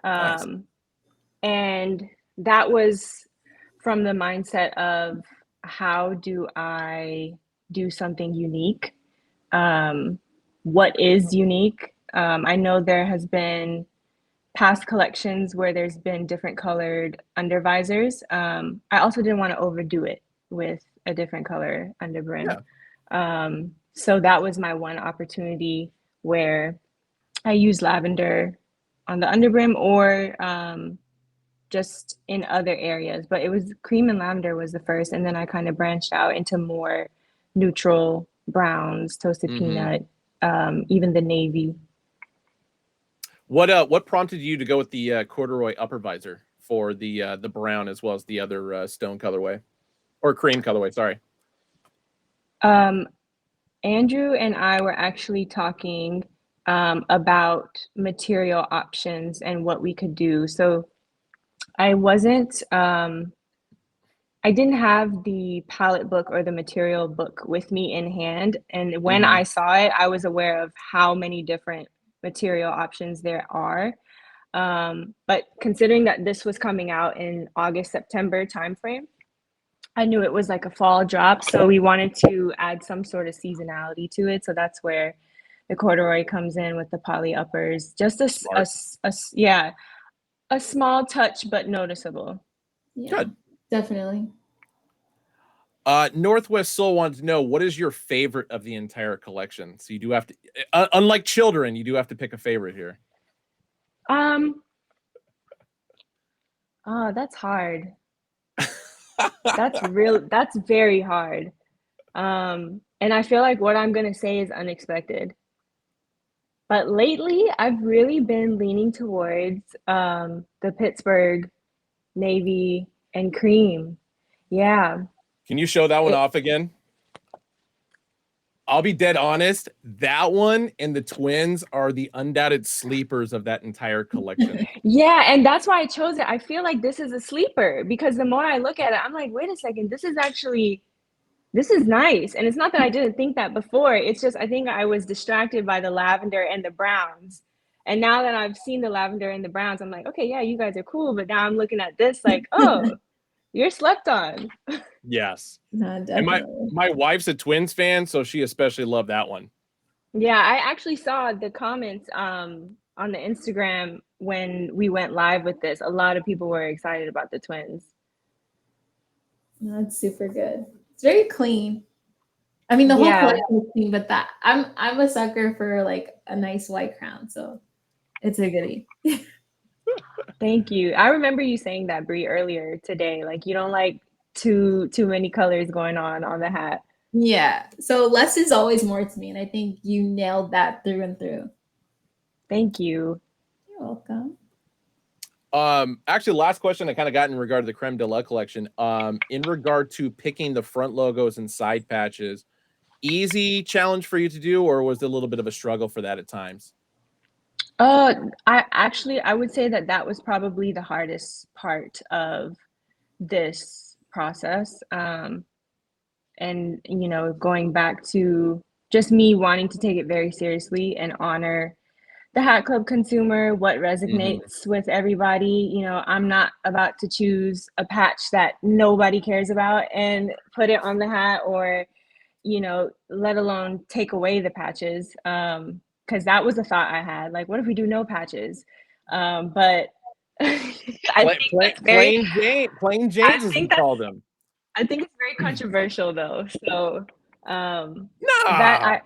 Nice. And that was from the mindset of how do I do something unique? What is unique? I know there has been past collections where there's been different colored undervisors. I also didn't want to overdo it with a different color underbrim. So that was my one opportunity where I used lavender on the underbrim or just in other areas, but it was cream and lavender was the first, and then I kind of branched out into more neutral browns, toasted peanut, even the navy. What prompted you to go with the corduroy upper visor for the brown as well as the other stone colorway or cream colorway? Sorry. Andrew and I were actually talking about material options and what we could do. So I didn't have the palette book or the material book with me in hand. And when I saw it, I was aware of how many different material options there are. But considering that this was coming out in August, September timeframe, I knew it was like a fall drop, so we wanted to add some sort of seasonality to it. So that's where the corduroy comes in with the poly uppers. Just Smart. yeah, a small touch, but noticeable. Yeah, Good. definitely. Northwest Soul wanted to know, what is your favorite of the entire collection? So you do have to, unlike children, you do have to pick a favorite here. Oh, that's hard. That's very hard. And I feel like what I'm gonna say is unexpected. But lately, I've really been leaning towards the Pittsburgh navy and cream. Yeah. Can you show that one It, off again? I'll be dead honest. That one and the twins are the undoubted sleepers of that entire collection. yeah, and that's why I chose it. I feel like this is a sleeper because the more I look at it, I'm like, wait a second, this is nice. And it's not that I didn't think that before. It's just I think I was distracted by the lavender and the browns. And now that I've seen the lavender and the browns, I'm like, okay, yeah, you guys are cool. But now I'm looking at this like, oh, you're slept on. Yes. No, And definitely. my wife's a Twins fan, so she especially loved that one. Yeah, I actually saw the comments on the Instagram when we went live with this. A lot of people were excited about the twins. No, it's super good. It's very clean. I mean, the whole Yeah, collection is clean, but that I'm a sucker for like a nice white crown, so it's a goodie. thank you. I remember you saying that, Brie, earlier today. Like you don't like too many colors going on the hat. Yeah. So less is always more to me, and I think you nailed that through and through. Thank you. You're welcome. Actually, last question I kind of got in regard to the Creme de la collection. In regard to picking the front logos and side patches, easy challenge for you to do, or was it a little bit of a struggle for that at times? I would say that was probably the hardest part of this process. And going back to just me wanting to take it very seriously and honor the hat club consumer, what resonates with everybody. I'm not about to choose a patch that nobody cares about and put it on the hat, or let alone take away the patches, because that was a thought I had, like, what if we do no patches? But I think that's very Plain I Janes, as we think that's call them. I think it's very controversial though. So Nah. that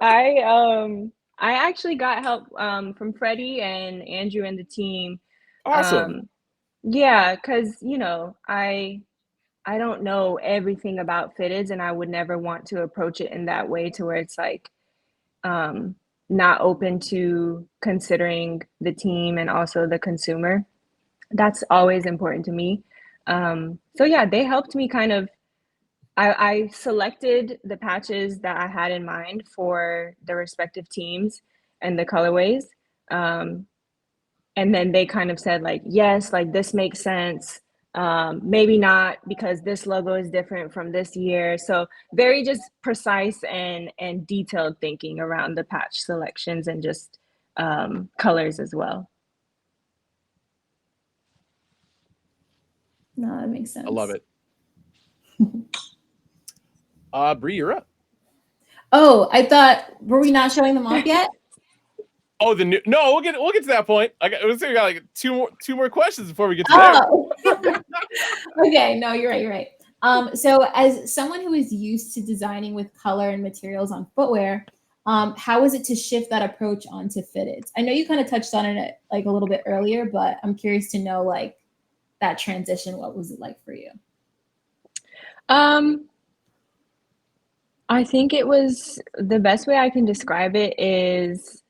I actually got help from Freddie and Andrew and the team. Awesome. Yeah, because I don't know everything about fitteds, and I would never want to approach it in that way to where it's like not open to considering the team and also the consumer. That's always important to me. So yeah, they helped me kind of. I selected the patches that I had in mind for the respective teams and the colorways. And then they kind of said like, yes, like this makes sense. Maybe not because this logo is different from this year. So very just precise and detailed thinking around the patch selections and just colors as well. No, that makes sense. I love it. Bree, you're up. Oh, I thought, were we not showing them off yet? Oh, no, we'll get to that point. We got like two more questions before we get to there. Okay, no, you're right. So as someone who is used to designing with color and materials on footwear, how was it to shift that approach onto fitteds? I know you kind of touched on it like a little bit earlier, but I'm curious to know like that transition. What was it like for you? I think it was, the best way I can describe it is,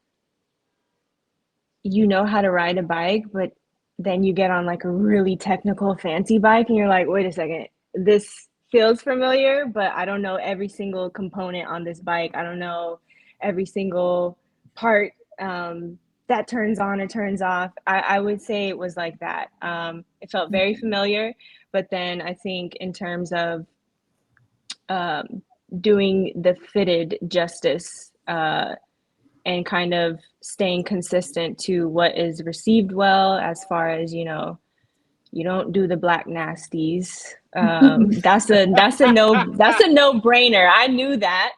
you know how to ride a bike, but then you get on like a really technical fancy bike and you're like, wait a second, this feels familiar, but I don't know every single component on this bike. I don't know every single part that turns on or turns off. I would say it was like that. It felt very familiar, but then I think in terms of doing the fitted justice and kind of staying consistent to what is received well, as far as You don't do the black nasties. That's a no-brainer. I knew that.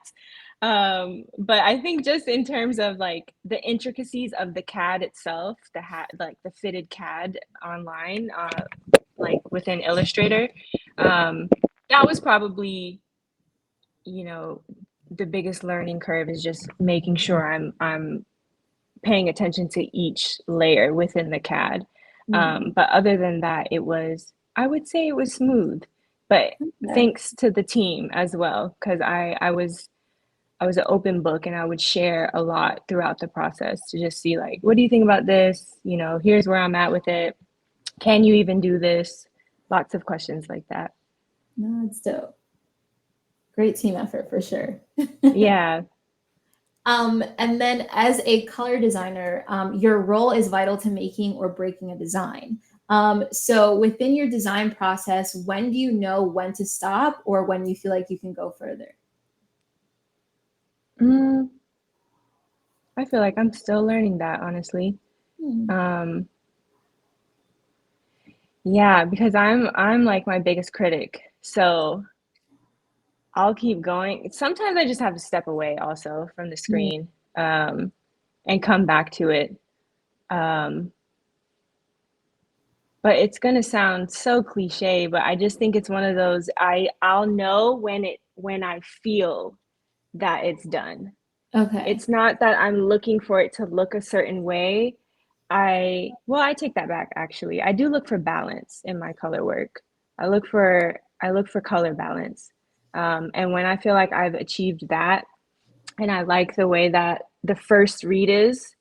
But I think just in terms of like the intricacies of the CAD itself, the hat, like the fitted CAD online, like within Illustrator, that was probably, you know, the biggest learning curve, is just making sure I'm paying attention to each layer within the CAD. But other than that, I would say it was smooth, but thanks to the team as well, because I was an open book, and I would share a lot throughout the process to just see like, what do you think about this? You know, here's where I'm at with it. Can you even do this? Lots of questions like that. No, it's dope. Great team effort for sure. Yeah. And then as a color designer, your role is vital to making or breaking a design. So within your design process, when do you know when to stop or when you feel like you can go further? I feel like I'm still learning that, honestly. Yeah, because I'm like my biggest critic. So I'll keep going. Sometimes I just have to step away also from the screen, and come back to it. But it's gonna sound so cliche, but I just think it's one of those, I'll know when I feel that it's done. Okay. It's not that I'm looking for it to look a certain way. I take that back actually. I do look for balance in my color work. I look for color balance. And when I feel like I've achieved that, and I like the way that the first read is,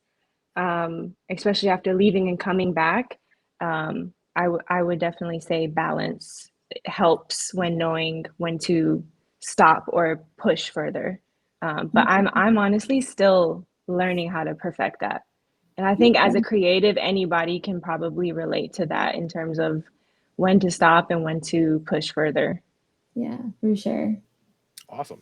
especially after leaving and coming back, I would definitely say balance helps when knowing when to stop or push further. But I'm honestly still learning how to perfect that. And I think as a creative, anybody can probably relate to that in terms of when to stop and when to push further. Yeah, for sure. Awesome.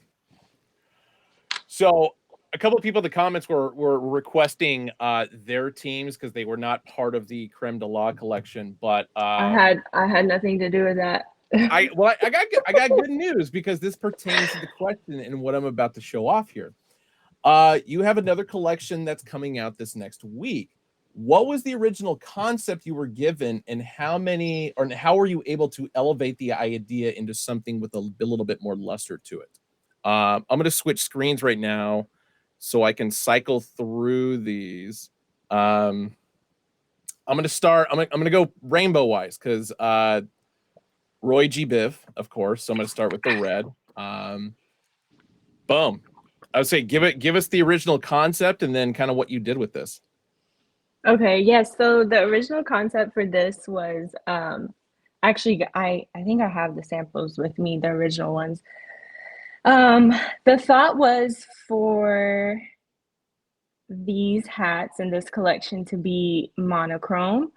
So a couple of people in the comments were requesting their teams because they were not part of the Crème de la collection, but I had nothing to do with that. I got good news, because this pertains to the question and what I'm about to show off here. You have another collection that's coming out this next week. What was the original concept you were given, and how were you able to elevate the idea into something with a little bit more luster to it? I'm going to switch screens right now so I can cycle through these. I'm going to start. I'm going to go rainbow wise, because Roy G. Biv, of course. So I'm going to start with the red. Boom. I would say give us the original concept and then kind of what you did with this. Okay, yes. So the original concept for this was, actually, I think I have the samples with me, the original ones. The thought was for these hats in this collection to be monochrome,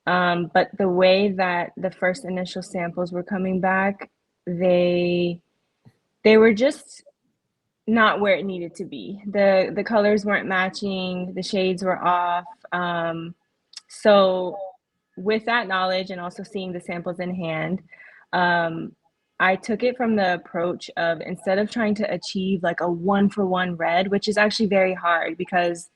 but the way that the first initial samples were coming back, they were just not where it needed to be. The colors weren't matching, the shades were off. So with that knowledge and also seeing the samples in hand, I took it from the approach of, instead of trying to achieve like a 1-for-1 red, which is actually very hard because,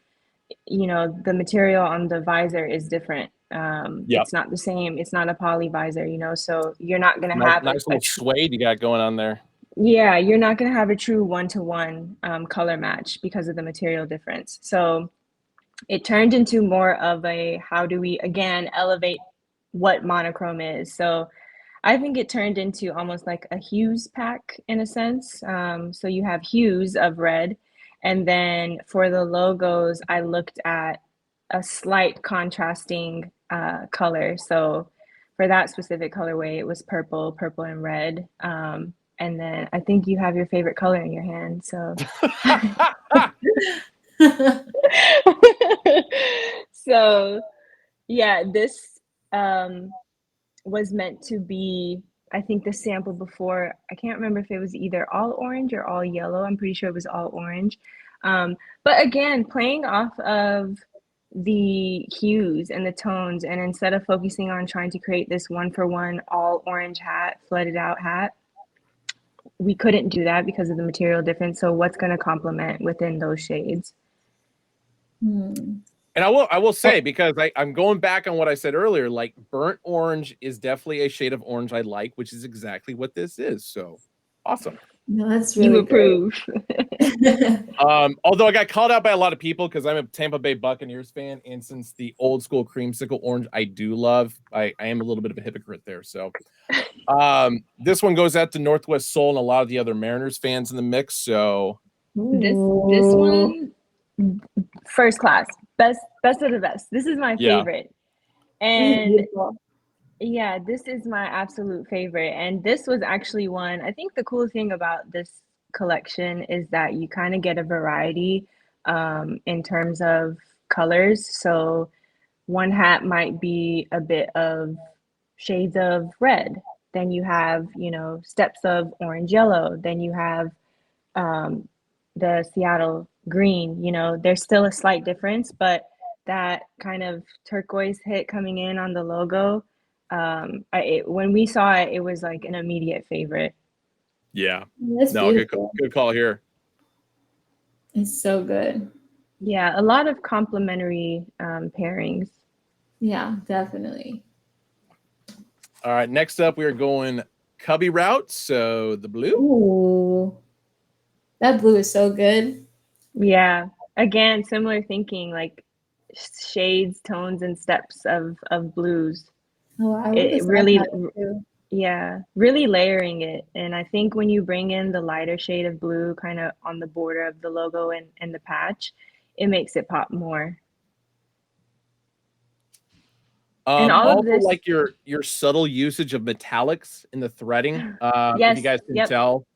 you know, the material on the visor is different. It's not the same. It's not a poly visor, you know, so you're not going to have nice little suede you got going on there. Yeah, you're not going to have a true 1-to-1 color match because of the material difference. So it turned into more of a, how do we again elevate what monochrome is? So I think it turned into almost like a hues pack in a sense. So you have hues of red, and then for the logos, I looked at a slight contrasting color. So for that specific colorway, it was purple and red. And then I think you have your favorite color in your hand. So, so yeah, this was meant to be, I think the sample before, I can't remember if it was either all orange or all yellow. I'm pretty sure it was all orange. But again, playing off of the hues and the tones, and instead of focusing on trying to create this one-for-one all orange hat, flooded out hat, we couldn't do that because of the material difference. So what's going to complement within those shades? Hmm. And I will say, because I'm going back on what I said earlier, like burnt orange is definitely a shade of orange I like, which is exactly what this is. So awesome. No, that's You really approve. Although I got called out by a lot of people because I'm a Tampa Bay Buccaneers fan, and since the old school creamsicle orange I do love, I am a little bit of a hypocrite there. So this one goes out to Northwest Seoul and a lot of the other Mariners fans in the mix. So This one, first class, best of the best. This is my Yeah. favorite. And yeah, this is my absolute favorite. And this was actually one, I think the cool thing about this collection is that you kind of get a variety in terms of colors. So one hat might be a bit of shades of red. Then you have, you know, steps of orange yellow. Then you have the Seattle green. You know, there's still a slight difference, but that kind of turquoise hit coming in on the logo, when we saw it, it was like an immediate favorite. Yeah. That's No, beautiful. good call here. It's so good. Yeah, a lot of complementary pairings. Yeah, definitely. All right, next up we are going Cubby route. So the blue. Ooh, that blue is so good. Yeah, again, similar thinking, like shades, tones, and steps of blues. Oh, I love It this really, too. yeah, really layering it. And I think when you bring in the lighter shade of blue kind of on the border of the logo and the patch, it makes it pop more. And all of Also this, like your subtle usage of metallics in the threading. yes, If you guys can yep. tell.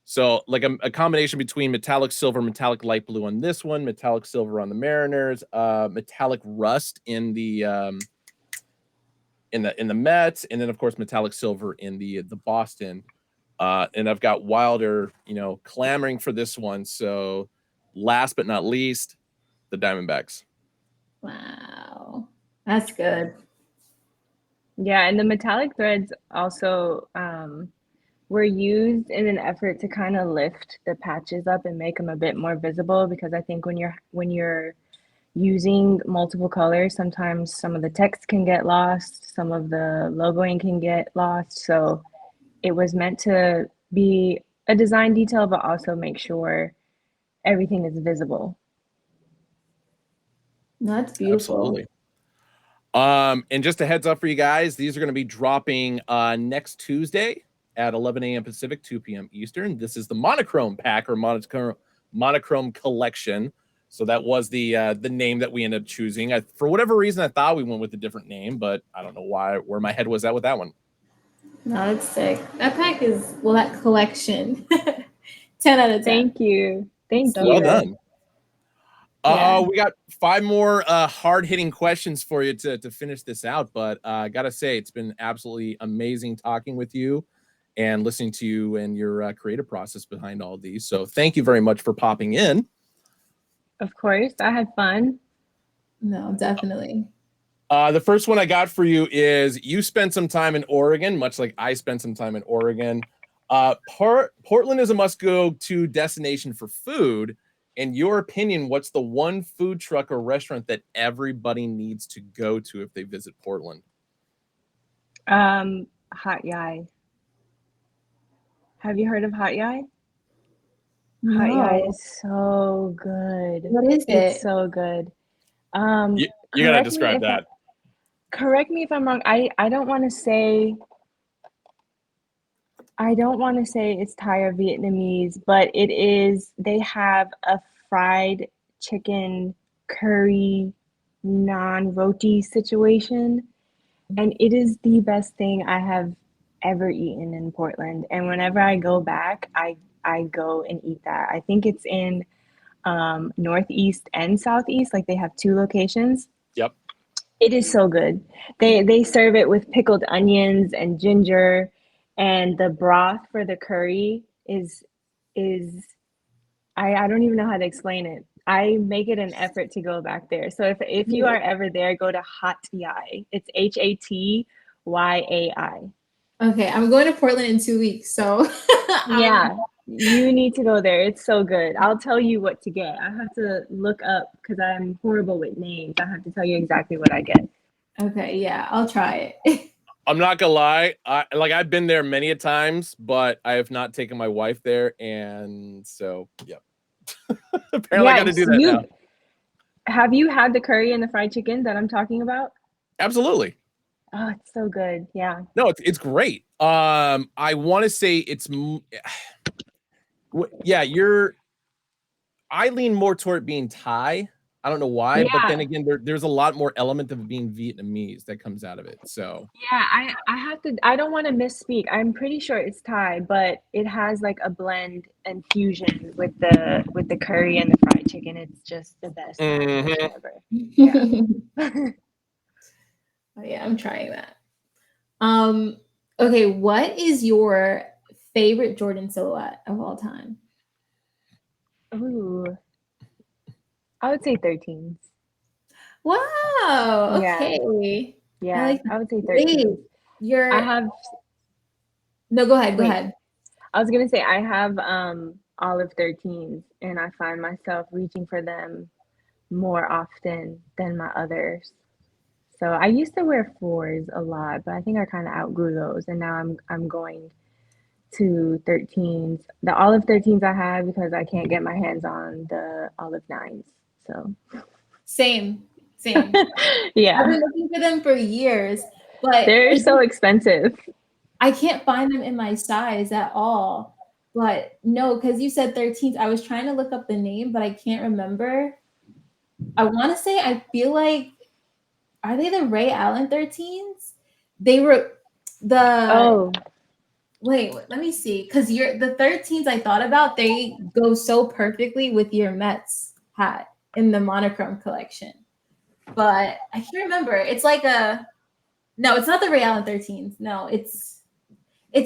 So like a combination between metallic silver, metallic light blue on this one, metallic silver on the Mariners, metallic rust in the Mets, and then of course metallic silver in the Boston. And I've got Wilder, you know, clamoring for this one. So last but not least, the Diamondbacks. Wow, that's good. Yeah, and the metallic threads also were used in an effort to kind of lift the patches up and make them a bit more visible, because I think when you're using multiple colors, sometimes some of the text can get lost, some of the logoing can get lost. So it was meant to be a design detail, but also make sure everything is visible. That's beautiful. Absolutely. And just a heads up for you guys, these are going to be dropping next Tuesday at 11 a.m. Pacific, 2 p.m. Eastern. This is the monochrome pack or monochrome collection. So that was the name that we ended up choosing. For whatever reason, I thought we went with a different name, but I don't know where my head was at with that one. No, that's sick. That pack is, well, that collection, 10 out of 10. Thank you. Thank So you. Well done. Yeah. We got 5 more hard-hitting questions for you to finish this out, but I gotta say it's been absolutely amazing talking with you and listening to you and your creative process behind all these. So thank you very much for popping in. Of course, I had fun. No, definitely. The first one I got for you is you spent some time in Oregon, much like I spent some time in Oregon. Portland is a must-go-to destination for food. In your opinion, what's the one food truck or restaurant that everybody needs to go to if they visit Portland? Hot Yai. Have you heard of Hot Yai? Hot Yai No. is so good. What is It's it? so good. You gotta describe that. Correct me if I'm wrong. I don't want to say it's Thai or Vietnamese, but it is. They have a fried chicken curry naan roti situation, and it is the best thing I have ever eaten in Portland. And whenever I go back, I go and eat that. I think it's in Northeast and Southeast. Like they have 2 locations. Yep. It is so good. They serve it with pickled onions and ginger, and the broth for the curry is I don't even know how to explain it. I make it an effort to go back there. So if you are ever there, go to Hatyai. It's Hatyai. Okay, I'm going to Portland in 2 weeks, so Yeah, you need to go there. It's so good. I'll tell you what to get. I have to look up because I'm horrible with names. I have to tell you exactly what I get. Okay, yeah, I'll try it. I'm not gonna lie. I've been there many a times, but I have not taken my wife there, and so yeah. Apparently, I got to do that now. Have you had the curry and the fried chicken that I'm talking about? Absolutely. Oh, it's so good. Yeah. No, it's great. I want to say it's yeah. I lean more toward being Thai. I don't know why, but then again, there's a lot more element of being Vietnamese that comes out of it. So yeah, I have to. I don't want to misspeak. I'm pretty sure it's Thai, but it has like a blend and fusion with the curry and the fried chicken. It's just the best ever. Yeah. Oh, yeah, I'm trying that. Okay, what is your favorite Jordan silhouette of all time? Ooh, I would say 13s. Wow. Okay. Yeah, I would say 13s. I have. No, go ahead. Go ahead. I was gonna say I have olive 13s, and I find myself reaching for them more often than my others. So I used to wear 4s a lot, but I think I kind of outgrew those, and now I'm going to 13s. The olive 13s I have because I can't get my hands on the olive 9s. So same. Yeah, I've been looking for them for years, but they're so expensive. I can't find them in my size at all. But no, because you said 13s. I was trying to look up the name, but I can't remember. I want to say, I feel like, are they the Ray Allen 13s? They were wait, let me see. Because the 13s I thought about, they go so perfectly with your Mets hat in the monochrome collection. But I can't remember. It's like no, it's not the Ray Allen 13s. No, it's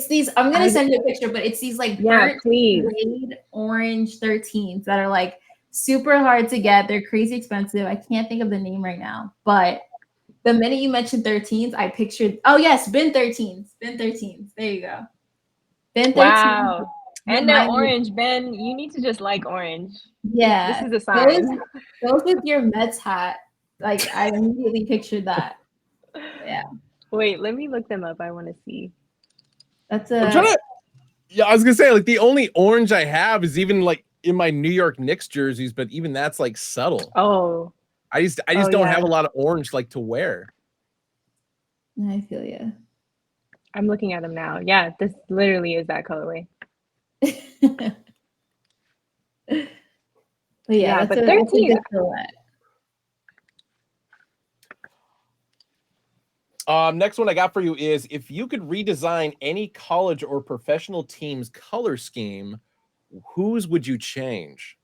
these. I'm gonna send you a picture, but it's these like burnt red orange 13s that are like super hard to get. They're crazy expensive. I can't think of the name right now, but the minute you mentioned 13s, I pictured. Oh yes, Ben 13s. Ben 13s. There you go. Ben 13s. Wow. And they're orange, Ben. You need to just like orange. Yeah, this is a sign. Those with your Mets hat. Like I immediately pictured that. Yeah. Wait, let me look them up. I want to see. That's yeah, I was gonna say, like, the only orange I have is even like in my New York Knicks jerseys, but even that's like subtle. Oh, I just don't have a lot of orange like to wear. I feel you. I'm looking at them now. Yeah, this literally is that colorway. But yeah, but 13. Next one I got for you is, if you could redesign any college or professional team's color scheme, whose would you change?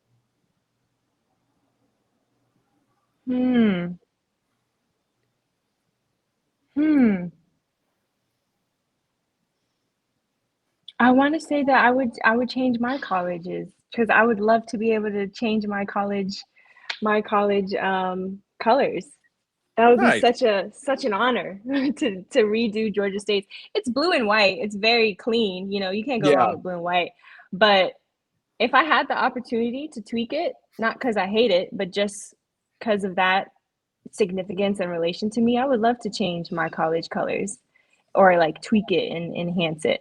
I want to say that I would change my colleges because I would love to be able to change my college colors. That would be such an honor to redo Georgia State's. It's blue and white. It's very clean. You know, you can't go wrong with blue and white. But if I had the opportunity to tweak it, not because I hate it, but just because of that significance and relation to me, I would love to change my college colors or like tweak it and enhance it.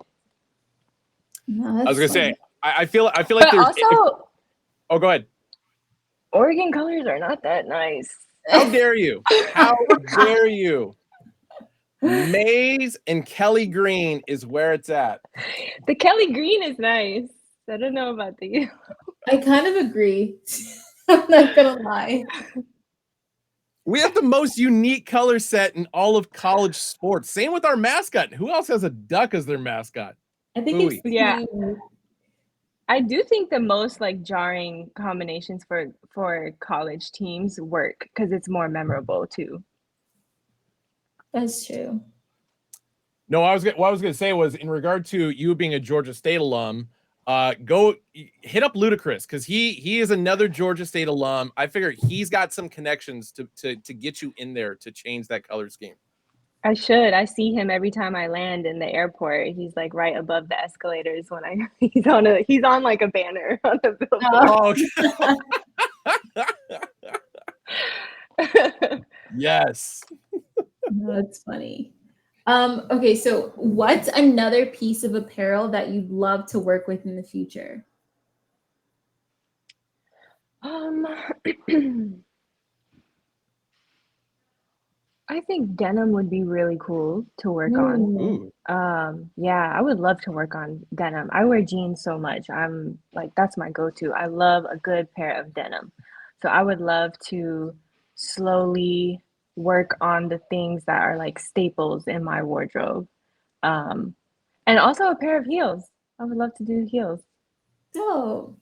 No, I was gonna say, I feel like but there's also. Oh, go ahead. Oregon colors are not that nice. How dare you? How dare you? Maize and Kelly green is where it's at. The Kelly green is nice. I don't know about the. I kind of agree. I'm not gonna lie. We have the most unique color set in all of college sports. Same with our mascot. Who else has a duck as their mascot? I think it's I do think the most like jarring combinations for college teams work because it's more memorable too. That's true. No, what I was gonna say was, in regard to you being a Georgia State alum, Go hit up Ludacris because he is another Georgia State alum. I figure he's got some connections to get you in there to change that color scheme. I should. I see him every time I land in the airport. He's like right above the escalators when he's on like a banner on the billboard. Okay. Yes. That's funny. Okay, so what's another piece of apparel that you'd love to work with in the future? I think denim would be really cool to work on. Ooh. Yeah, I would love to work on denim. I wear jeans so much. I'm like, that's my go-to. I love a good pair of denim. So I would love to slowly work on the things that are like staples in my wardrobe. And also a pair of heels. I would love to do heels. Oh,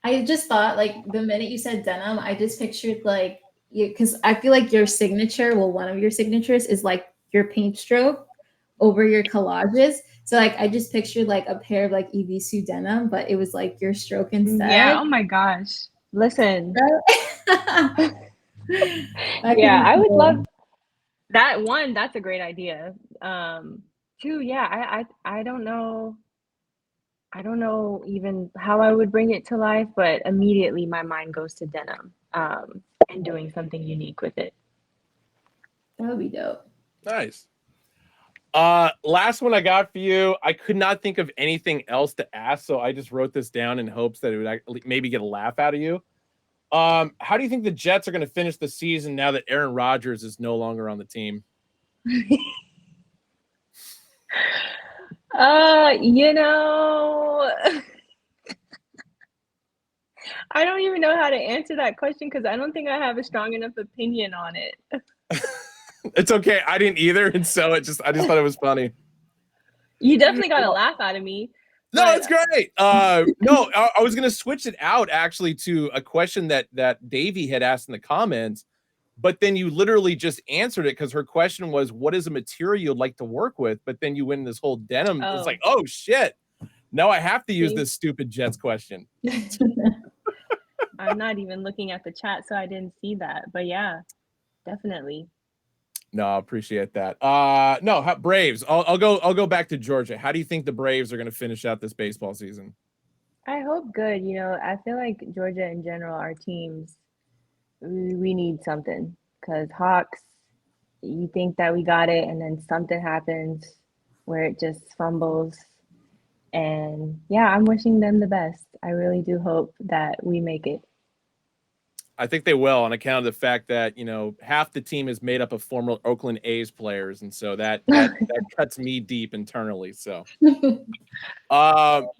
I just thought like the minute you said denim, I just pictured like you, because I feel like your signature, well, one of your signatures is like your paint stroke over your collages. So like I just pictured like a pair of like Evisu denim, but it was like your stroke instead. Yeah, oh my gosh. Listen. That Yeah, I would cool. love that one. That's a great idea. Two, yeah, I don't know. I don't know even how I would bring it to life, but immediately my mind goes to denim, and doing something unique with it. That would be dope. Nice. Last one I got for you. I could not think of anything else to ask, so I just wrote this down in hopes that it would maybe get a laugh out of you. How do you think the Jets are going to finish the season now that Aaron Rodgers is no longer on the team? You know, I don't even know how to answer that question because I don't think I have a strong enough opinion on it. It's okay. I didn't either, and so I just thought it was funny. You definitely got a laugh out of me. No, it's great. No, I was going to switch it out actually to a question that Davey had asked in the comments, but then you literally just answered it because her question was, "What is a material you'd like to work with?" But then you win this whole denim. It's like, oh shit! Now I have to use this stupid Jets question. I'm not even looking at the chat, so I didn't see that. But yeah, definitely. No, I appreciate that. No, Braves. I'll go back to Georgia. How do you think the Braves are going to finish out this baseball season? I hope good. You know, I feel like Georgia in general, our teams, we need something because Hawks, you think that we got it, and then something happens where it just fumbles. And yeah, I'm wishing them the best. I really do hope that we make it. I think they will, on account of the fact that, you know, half the team is made up of former Oakland A's players, and so that cuts me deep internally. So, no,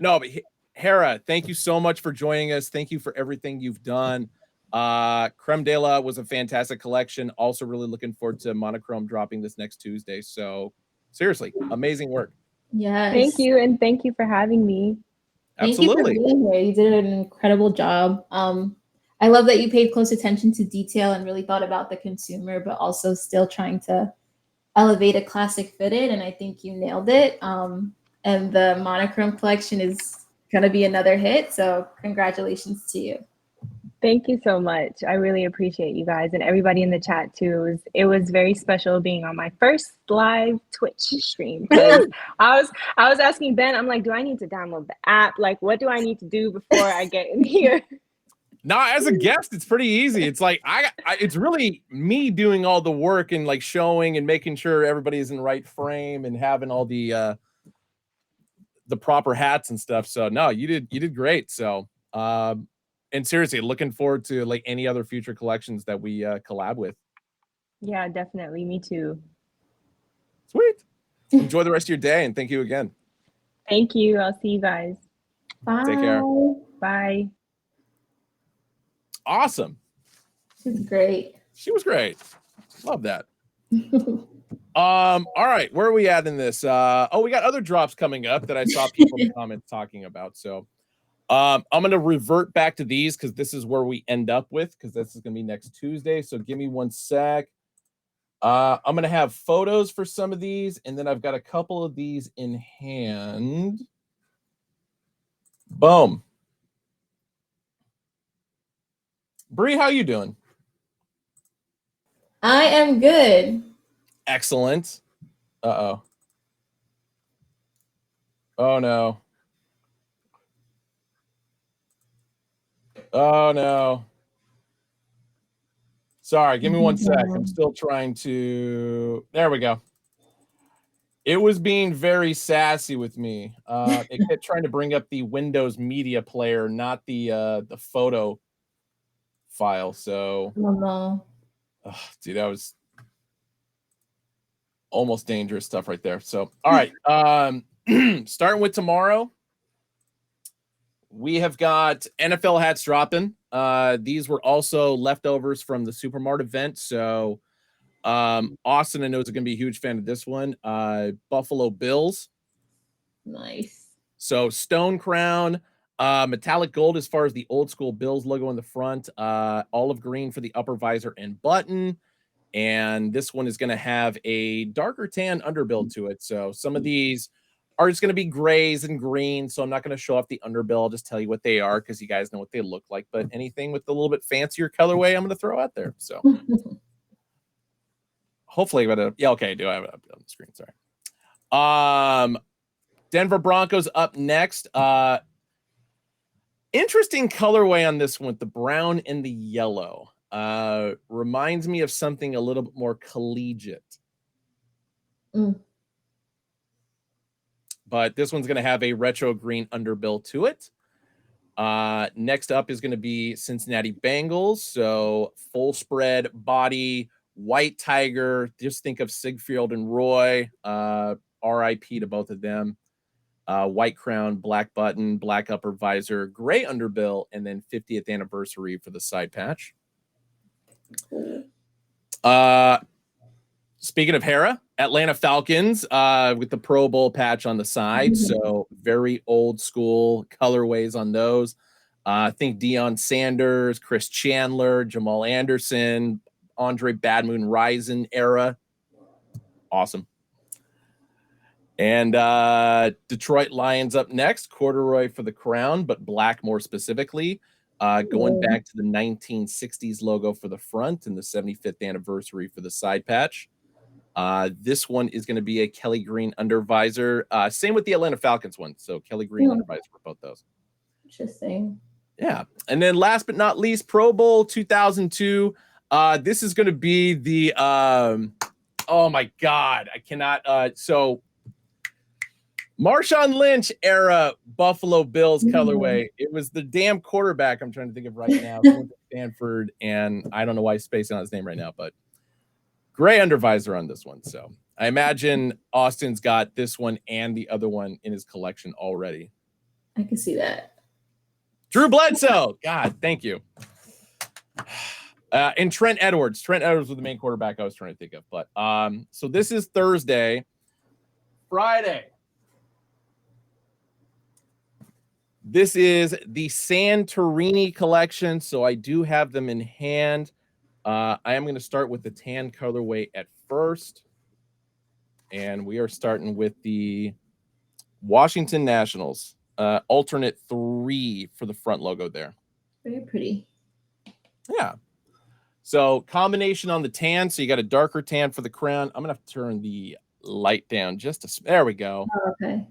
but Hira, thank you so much for joining us. Thank you for everything you've done. Crème de la was a fantastic collection. Also, really looking forward to Monochrome dropping this next Tuesday. So, seriously, amazing work. Yes. Thank you, and thank you for having me. Absolutely. Thank you for being here. You did an incredible job. I love that you paid close attention to detail and really thought about the consumer, but also still trying to elevate a classic fitted. And I think you nailed it. And the monochrome collection is going to be another hit. So congratulations to you. Thank you so much. I really appreciate you guys and everybody in the chat too. It was very special being on my first live Twitch stream. I was asking Ben, I'm like, do I need to download the app? Like, what do I need to do before I get in here? No, as a guest, it's pretty easy. It's like it's really me doing all the work and like showing and making sure everybody's in the right frame and having all the proper hats and stuff. So no, you did great. So and seriously, looking forward to like any other future collections that we collab with. Yeah, definitely. Me too. Sweet. Enjoy the rest of your day, and thank you again. Thank you. I'll see you guys. Bye. Take care. Bye. Awesome. She's great. She was great. Love that. All right, where are we at in this? We got other drops coming up that I saw people in the comments talking about. So I'm gonna revert back to these because this is where we end up with, because this is gonna be next Tuesday. So give me 1 sec. I'm gonna have photos for some of these, and then I've got a couple of these in hand. Boom. Bree, how you doing? I am good. Excellent. Uh-oh. Oh, no. Oh, no. Sorry, give me 1 sec. I'm still trying to... There we go. It was being very sassy with me. It kept trying to bring up the Windows Media Player, not the photo file. So, Oh, no. dude, that was almost dangerous stuff right there. So, all right. Starting with tomorrow, we have got NFL hats dropping. These were also leftovers from the Supermart event. So, Austin, I know, is going to be a huge fan of this one. Buffalo Bills. Nice. So stone crown, metallic gold as far as the old school Bills logo in the front, olive green for the upper visor and button. And this one is going to have a darker tan underbill to it. So some of these are just going to be grays and greens. So I'm not going to show off the underbill. I'll just tell you what they are because you guys know what they look like. But anything with a little bit fancier colorway, I'm going to throw out there. So hopefully, yeah, okay, I do have it up on the screen. Sorry. Denver Broncos up next. Interesting colorway on this one, the brown and the yellow. Reminds me of something a little bit more collegiate. But this one's going to have a retro green underbill to it. Next up is going to be Cincinnati Bengals. So full spread body, white tiger. Just think of Sigfield and Roy. RIP to both of them. White crown, black button, black upper visor, gray underbill, and then 50th anniversary for the side patch. Speaking of Hira, Atlanta Falcons with the Pro Bowl patch on the side. So very old school colorways on those. I think Deion Sanders, Chris Chandler, Jamal Anderson, Andre Bad Moon Rising era. Awesome. And Detroit Lions up next, corduroy for the crown, but black more specifically. Going back to the 1960s logo for the front and the 75th anniversary for the side patch. This one is going to be a Kelly Green undervisor. Same with the Atlanta Falcons one. So Kelly Green undervisor for both those. Interesting. Yeah. And then last but not least, Pro Bowl 2002. This is going to be the, oh my God, I cannot. So Marshawn Lynch era Buffalo Bills colorway. It was the damn quarterback I'm trying to think of right now. Stanford, and I don't know why he's spacing on his name right now, but gray undervisor on this one. So I imagine Austin's got this one and the other one in his collection already. I can see that. Drew Bledsoe. God, thank you. And Trent Edwards. Trent Edwards was the main quarterback I was trying to think of. But so this is Thursday. Friday. This is the Santorini collection, so I do have them in hand. I am going to start with the tan colorway at first. And we are starting with the Washington Nationals. Alternate 3 for the front logo there. Very pretty. Yeah. So combination on the tan. So you got a darker tan for the crown. I'm going to have to turn the light down just a... There we go. Oh, okay.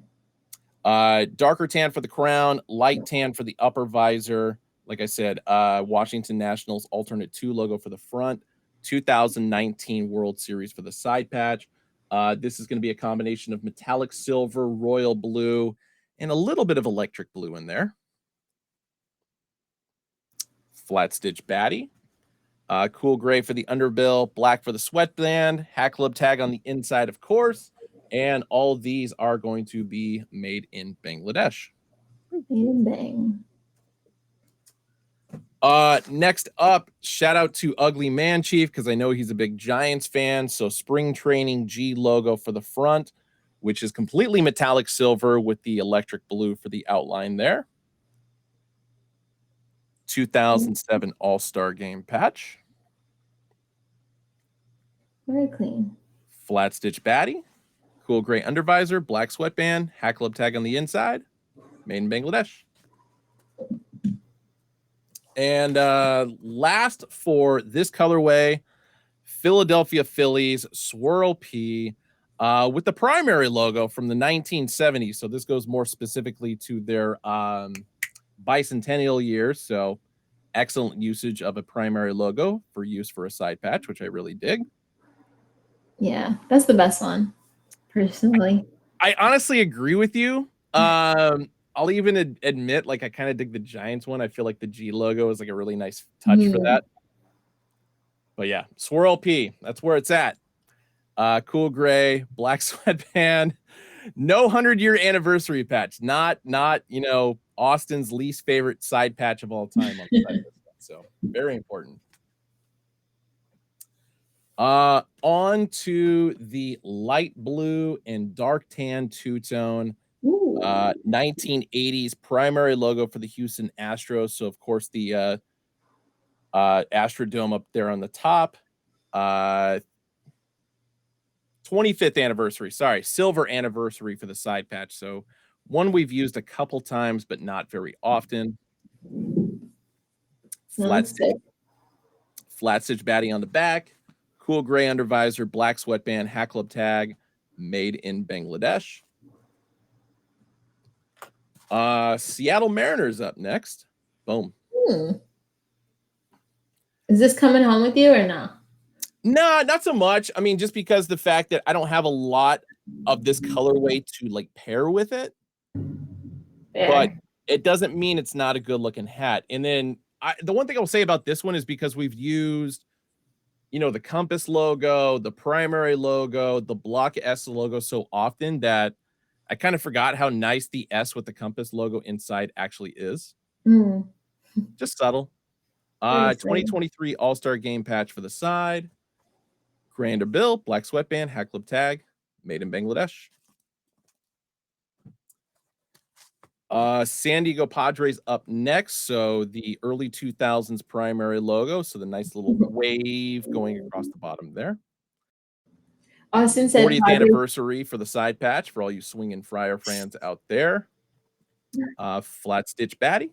Darker tan for the crown, light tan for the upper visor. Like I said, Washington Nationals alternate 2 logo for the front, 2019 World Series for the side patch. This is going to be a combination of metallic silver, royal blue, and a little bit of electric blue in there. Flat stitch baddie. Cool gray for the underbill, black for the sweatband, Hat Club tag on the inside, of course. And all of these are going to be made in Bangladesh. Bang. Next up, shout out to Ugly Man Chief, because I know he's a big Giants fan. So spring training G logo for the front, which is completely metallic silver with the electric blue for the outline there. 2007 All-Star Game patch. Very clean. Flat stitch baddie. Cool gray undervisor, black sweatband, Hat Club tag on the inside. Made in Bangladesh. And last for this colorway, Philadelphia Phillies Swirl P with the primary logo from the 1970s. So this goes more specifically to their bicentennial year. So excellent usage of a primary logo for use for a side patch, which I really dig. Yeah, that's the best one, personally. I honestly agree with you. I'll even admit, like, I kind of dig the Giants one. I feel like the G logo is like a really nice touch for that. But yeah, Swirl P, that's where it's at. Cool gray, black sweatband, no 100-year anniversary patch. Not Austin's least favorite side patch of all time on the side of this one. So very important. On to the light blue and dark tan two-tone 1980s primary logo for the Houston Astros. So of course the Astrodome up there on the top. 25th anniversary, silver anniversary for the side patch. So one we've used a couple times, but not very often. Flat stitch baddie on the back, cool gray undervisor, black sweatband, Hat Club tag, made in Bangladesh. Seattle Mariners up next. Boom. Is this coming home with you or no? No, not so much. I mean, just because the fact that I don't have a lot of this colorway to like pair with it. But it doesn't mean it's not a good looking hat. And then the one thing I'll say about this one is because we've used, the compass logo, the primary logo, the block S logo so often that I kind of forgot how nice the S with the compass logo inside actually is. Just subtle. 2023 All-Star Game patch for the side. Grander bill, black sweatband, Hat Club tag, made in Bangladesh. San Diego Padres up next. So the early 2000s primary logo. So the nice little wave going across the bottom there. Austin said 40th anniversary for the side patch for all you swinging Friar fans out there. Flat stitch baddie,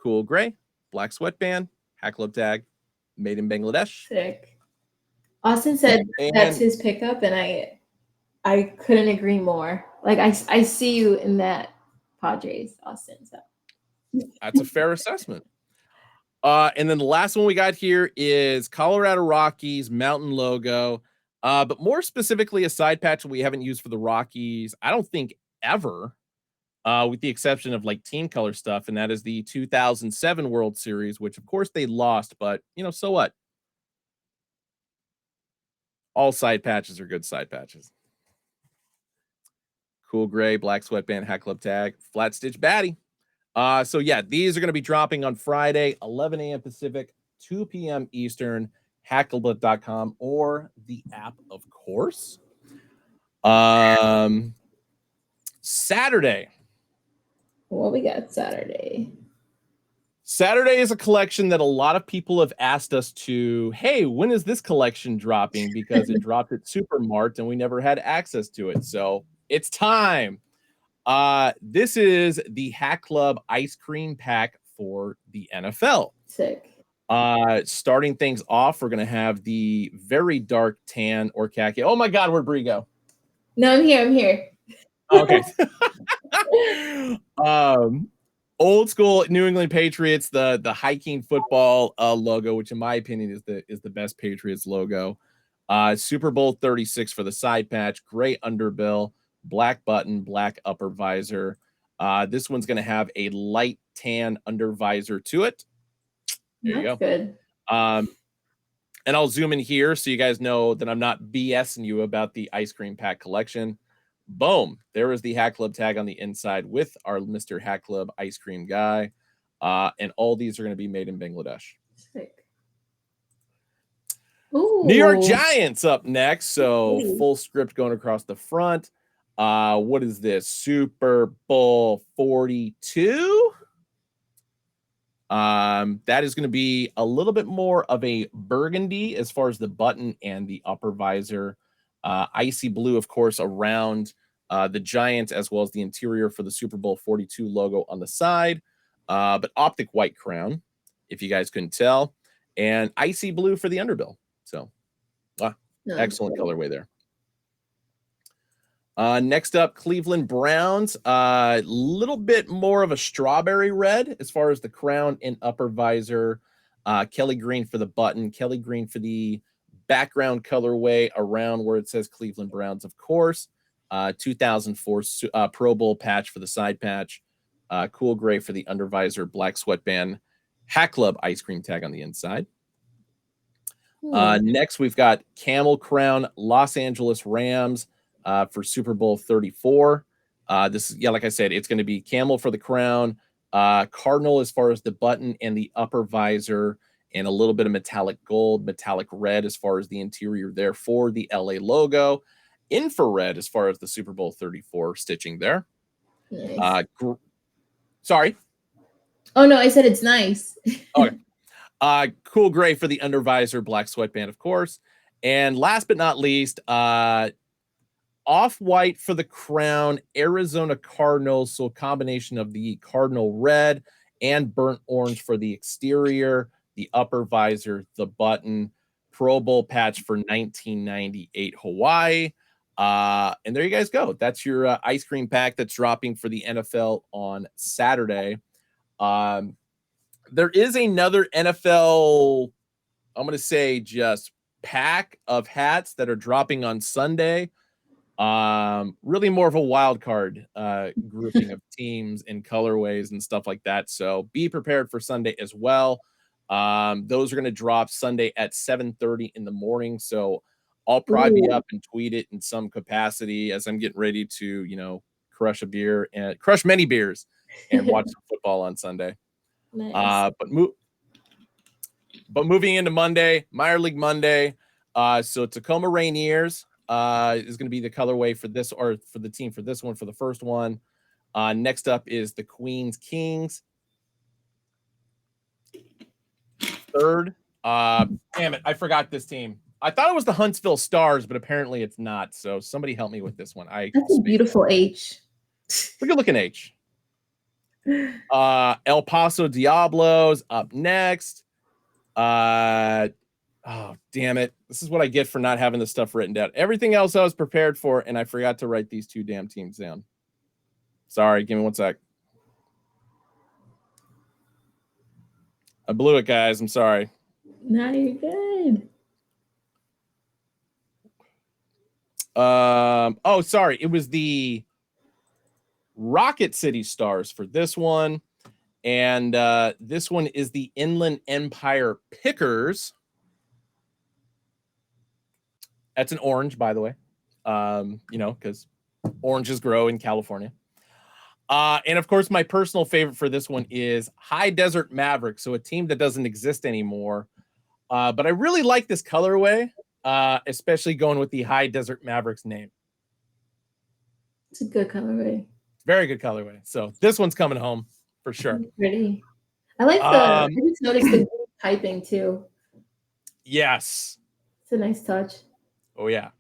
cool gray, black sweatband, Hat Club tag, made in Bangladesh. Sick. Austin said that's his pickup, and I couldn't agree more. Like I see you in that Padres, Austin. So that's a fair assessment. And then the last one we got here is Colorado Rockies mountain logo, but more specifically a side patch that we haven't used for the Rockies, I don't think ever, with the exception of like team color stuff, and that is the 2007 World Series, which of course they lost, but so what? All side patches are good side patches. Cool gray, black sweatband, Hat Club tag, flat stitch baddie. So yeah, these are going to be dropping on Friday, 11 a.m. Pacific, 2 p.m. Eastern, hackleblip.com or the app, of course. Saturday. What we got Saturday? Saturday is a collection that a lot of people have asked us to, hey, when is this collection dropping? Because it dropped at Supermart and we never had access to it. So it's time. This is the Hat Club ice cream pack for the NFL. Sick. Starting things off, we're going to have the very dark tan or khaki. Oh my God, where'd Bree go? No, I'm here. Okay. Old school New England Patriots, the hiking football logo, which in my opinion is the best Patriots logo. Super Bowl 36 for the side patch, gray underbill, black button, black upper visor. This one's going to have a light tan under visor to it. There you go. Good. And I'll zoom in here so you guys know that I'm not BSing you about the ice cream pack collection. Boom. There is the Hat Club tag on the inside with our Mr. Hat Club ice cream guy. And all these are going to be made in Bangladesh. Sick. Ooh. New York Giants up next. So full script going across the front. What is this? Super Bowl 42. That is going to be a little bit more of a burgundy as far as the button and the upper visor. Icy blue, of course, around the Giants, as well as the interior for the Super Bowl 42 logo on the side. But optic white crown if you guys couldn't tell, and icy blue for the underbill. So, excellent colorway there. Next up, Cleveland Browns. A little bit more of a strawberry red as far as the crown and upper visor. Kelly green for the button, Kelly green for the background colorway around where it says Cleveland Browns, of course. 2004 Pro Bowl patch for the side patch. Cool gray for the under visor, black sweatband, Hat Club ice cream tag on the inside. Next, we've got Camel Crown Los Angeles Rams for Super Bowl 34. This is, like I said, it's going to be camel for the crown, cardinal as far as the button and the upper visor, and a little bit of metallic gold, metallic red as far as the interior there for the LA logo, infrared as far as the Super Bowl 34 stitching there. Nice. Sorry. Oh no, I said it's nice. Okay. Cool gray for the under visor, black sweatband, of course. And last but not least, off-white for the crown, Arizona Cardinals. So a combination of the cardinal red and burnt orange for the exterior, the upper visor, the button, Pro Bowl patch for 1998 Hawaii. And there you guys go. That's your ice cream pack that's dropping for the NFL on Saturday. There is another NFL, I'm going to say just pack of hats that are dropping on Sunday. Really more of a wild card grouping of teams and colorways and stuff like that. So be prepared for Sunday as well. Those are going to drop Sunday at 7:30 in the morning. So I'll probably be up and tweet it in some capacity as I'm getting ready to, crush a beer and crush many beers and watch some football on Sunday. Nice. But moving into Monday, Minor League Monday. So Tacoma Rainiers is going to be the colorway for this, or for the team for this one, for the first one. Next up is the Queens Kings. Third, damn it, I forgot this team. I thought it was the Huntsville Stars, but apparently it's not. So somebody help me with this one. That's a beautiful H. Look at looking H. El Paso Diablos up next. Oh, damn it. This is what I get for not having this stuff written down. Everything else I was prepared for, and I forgot to write these two damn teams down. Sorry, give me one sec. I blew it, guys. I'm sorry. No, you're good. Oh, sorry. It was the Rocket City Stars for this one. And this one is the Inland Empire Pickers. That's an orange, by the way. Because oranges grow in California. And of course, my personal favorite for this one is High Desert Mavericks. So a team that doesn't exist anymore. But I really like this colorway, especially going with the High Desert Mavericks name. It's a good colorway. Very good colorway. So this one's coming home for sure. Pretty. I like I just noticed the piping too. Yes. It's a nice touch. Oh, yeah.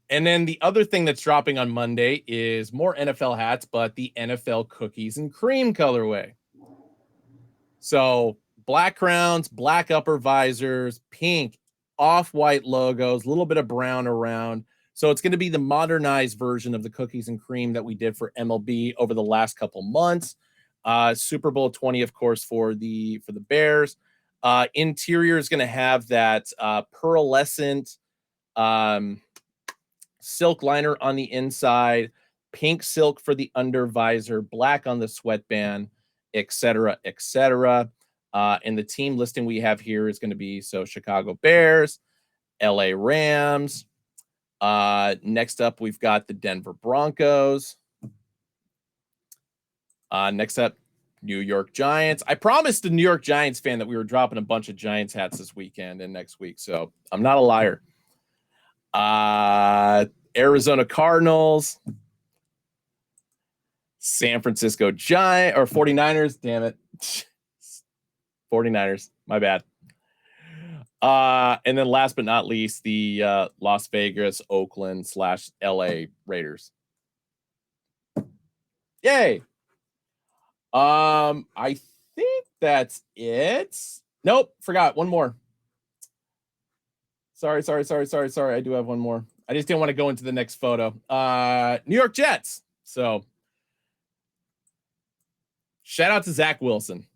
And then the other thing that's dropping on Monday is more NFL hats, but the NFL Cookies and Cream colorway. So black crowns, black upper visors, pink, off-white logos, a little bit of brown around. So it's going to be the modernized version of the Cookies and Cream that we did for MLB over the last couple months. Super Bowl 20, of course, for the Bears. Interior is going to have that pearlescent silk liner on the inside, pink silk for the under visor, black on the sweatband, etc., etc. And the team listing we have here is going to be Chicago Bears, LA Rams. Next up, we've got the Denver Broncos. Next up, New York Giants. I promised the New York Giants fan that we were dropping a bunch of Giants hats this weekend and next week, so I'm not a liar. Arizona Cardinals, San Francisco Giants, or 49ers, damn it. 49ers, my bad. And then last but not least, the Las Vegas, Oakland / LA Raiders. Yay. I think that's it. Nope, forgot one more. Sorry. I do have one more. I just didn't want to go into the next photo. New York Jets. So shout out to Zach Wilson.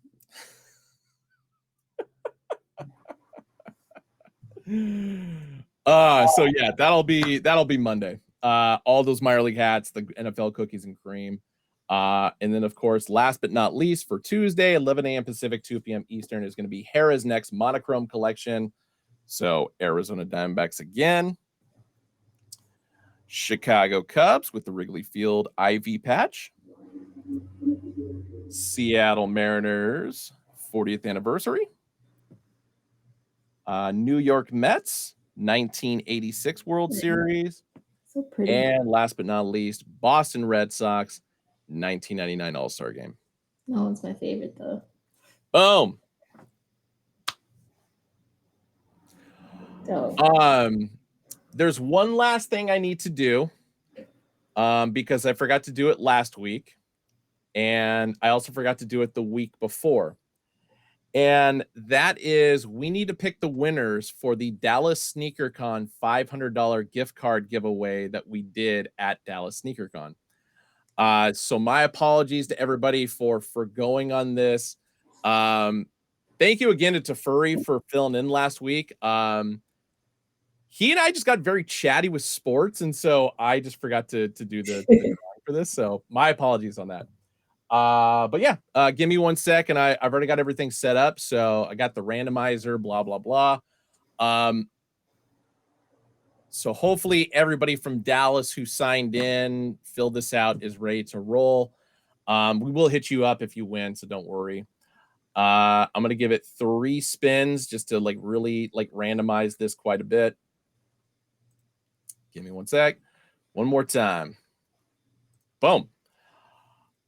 So yeah, that'll be Monday. All those minor league hats, the NFL cookies and cream. And then of course, last but not least, for Tuesday, 11 a.m. Pacific, 2 p.m. Eastern, is going to be Hira's next monochrome collection. So Arizona Diamondbacks again. Chicago Cubs with the Wrigley Field IV patch. Seattle Mariners 40th anniversary. New York Mets 1986 World Series. So pretty. And last but not least, Boston Red Sox 1999 All-Star Game. That one's my favorite though. Boom. Dope. There's one last thing I need to do because I forgot to do it last week, and I also forgot to do it the week before. And that is, we need to pick the winners for the Dallas SneakerCon $500 gift card giveaway that we did at Dallas SneakerCon. So my apologies to everybody for going on this. Thank you again to Tafuri for filling in last week. He and I just got very chatty with sports, and so I just forgot to do the drawing for this. So my apologies on that. But yeah, give me 1 sec, and I've already got everything set up. So I got the randomizer, blah, blah, blah. So hopefully everybody from Dallas who signed in, filled this out, is ready to roll. We will hit you up if you win, so don't worry. I'm going to give it 3 spins just to really randomize this quite a bit. Give me 1 sec. One more time. Boom.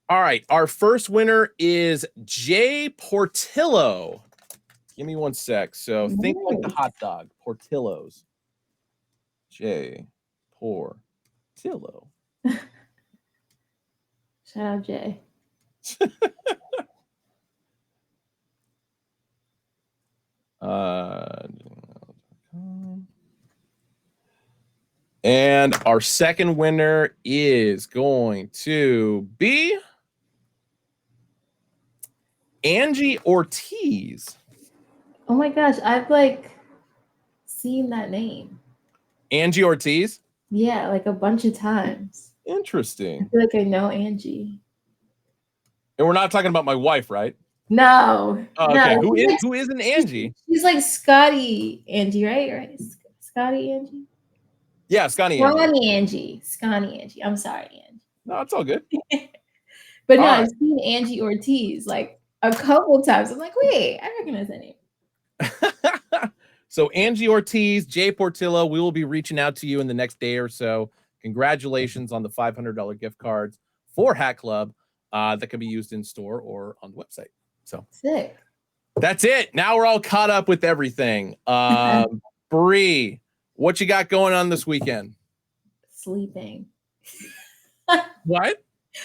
All right. Our first winner is Jay Portillo. Give me 1 sec. So think like the hot dog. Portillo's. Jay Portillo. Shout out Jay. And our second winner is going to be Angie Ortiz. Oh my gosh, I've seen that name. Angie Ortiz? Yeah, a bunch of times. Interesting. I feel like I know Angie. And we're not talking about my wife, right? No. Oh, okay. No. Who is an Angie? She's like Scotty Angie, right? Scotty Angie? Yeah, Scotty Angie. Scotty Angie. I'm sorry, Angie. No, it's all good. But no, I've seen Angie Ortiz a couple times. I'm like, wait, I recognize that name. So Angie Ortiz, Jay Portillo, we will be reaching out to you in the next day or so. Congratulations on the $500 gift cards for Hat Club that can be used in store or on the website. So sick. That's it. Now we're all caught up with everything. Bree, what you got going on this weekend? Sleeping. What?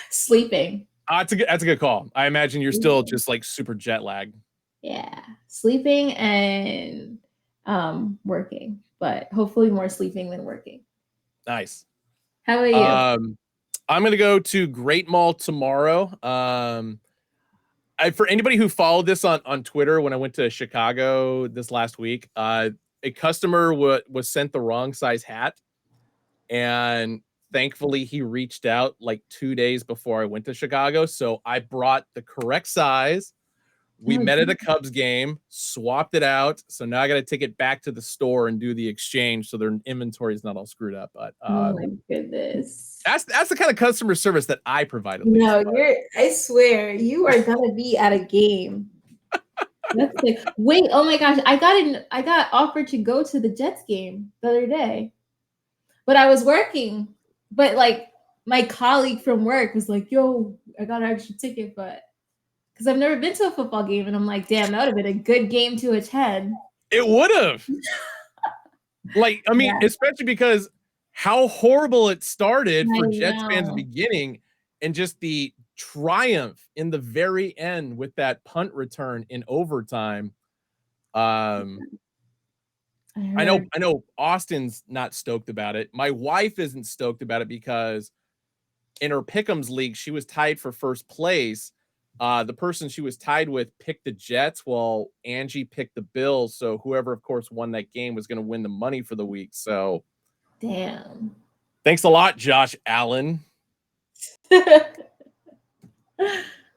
Sleeping. That's a good call. I imagine you're still just super jet lagged. Yeah, sleeping and working, but hopefully more sleeping than working. Nice. How about you? I'm gonna go to Great Mall tomorrow. For anybody who followed this on Twitter, when I went to Chicago this last week, a customer was sent the wrong size hat, and thankfully he reached out 2 days before I went to Chicago, so I brought the correct size. We met at a Cubs game, swapped it out, so now I got to take it back to the store and do the exchange so their inventory is not all screwed up. But oh my goodness, that's the kind of customer service that I provide. No, I swear you are gonna be at a game. Wait, oh my gosh, I got offered to go to the Jets game the other day, but I was working. But my colleague from work was like, "Yo, I got an extra ticket," but because I've never been to a football game, and I'm like, "Damn, that would have been a good game to attend." It would have. Especially because how horrible it started for Jets fans at the beginning, and just the triumph in the very end with that punt return in overtime. I know Austin's not stoked about it. My wife isn't stoked about it because in her Pick'ems league, she was tied for first place. The person she was tied with picked the Jets while Angie picked the Bills. So whoever, of course, won that game was going to win the money for the week. So damn. Thanks a lot, Josh Allen.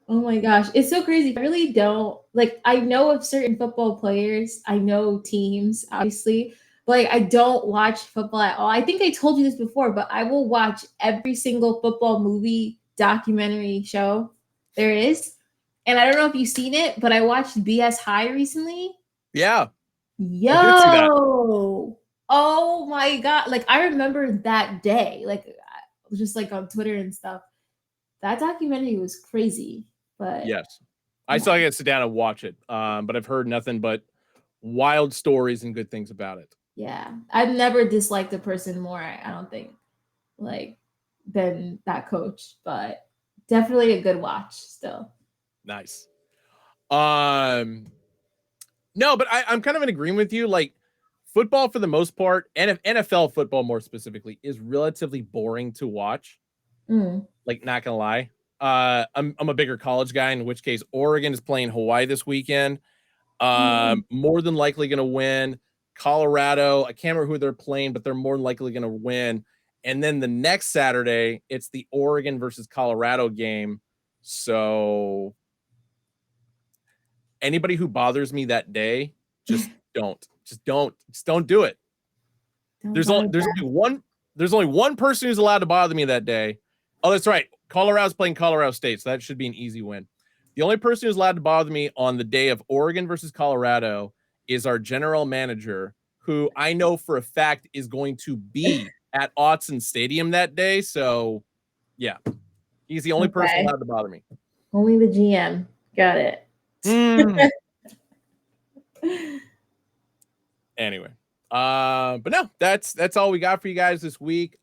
Oh my gosh, it's so crazy. I really don't like. I know of certain football players. I know teams, obviously, but like, I don't watch football at all. I think I told you this before, but I will watch every single football movie, documentary show there is. And I don't know if you've seen it, but I watched BS High recently. Yeah. Yo. Oh my God. Like I remember that day, like just like on Twitter and stuff. That documentary was crazy. But yes, I still got to sit down and watch it. But I've heard nothing but wild stories and good things about it. Yeah, I've never disliked a person more. I don't think like than that coach, but definitely a good watch still. Nice. No, but I'm kind of in agreement with you. Like football for the most part, and NFL football more specifically, is relatively boring to watch. Like, not gonna lie. I'm a bigger college guy, in which case Oregon is playing Hawaii this weekend. More than likely gonna win. Colorado, I can't remember who they're playing, but they're more than likely gonna win. And then the next Saturday, it's the Oregon versus Colorado game. So anybody who bothers me that day, just don't do it. There's only one person who's allowed to bother me that day. Oh, that's right. Colorado's playing Colorado State, so that should be an easy win. The only person who's allowed to bother me on the day of Oregon versus Colorado is our general manager, who I know for a fact is going to be at Autzen Stadium that day. So, yeah, he's the only person allowed to bother me. Only the GM. Got it. Anyway, but no, that's all we got for you guys this week.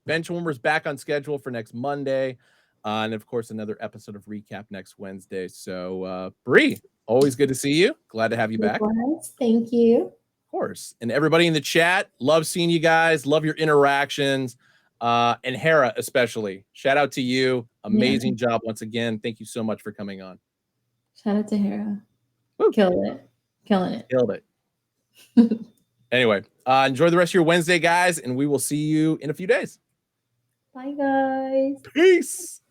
Benchwarmer's back on schedule for next Monday. And of course, another episode of ReCap next Wednesday. So, Bree, always good to see you. Glad to have you back. Thank you. Of course. And everybody in the chat, love seeing you guys. Love your interactions. And Hira, especially. Shout out to you. Amazing job once again. Thank you so much for coming on. Shout out to Hira. Killing it. Killed it. Anyway, enjoy the rest of your Wednesday, guys, and we will see you in a few days. Bye, guys. Peace.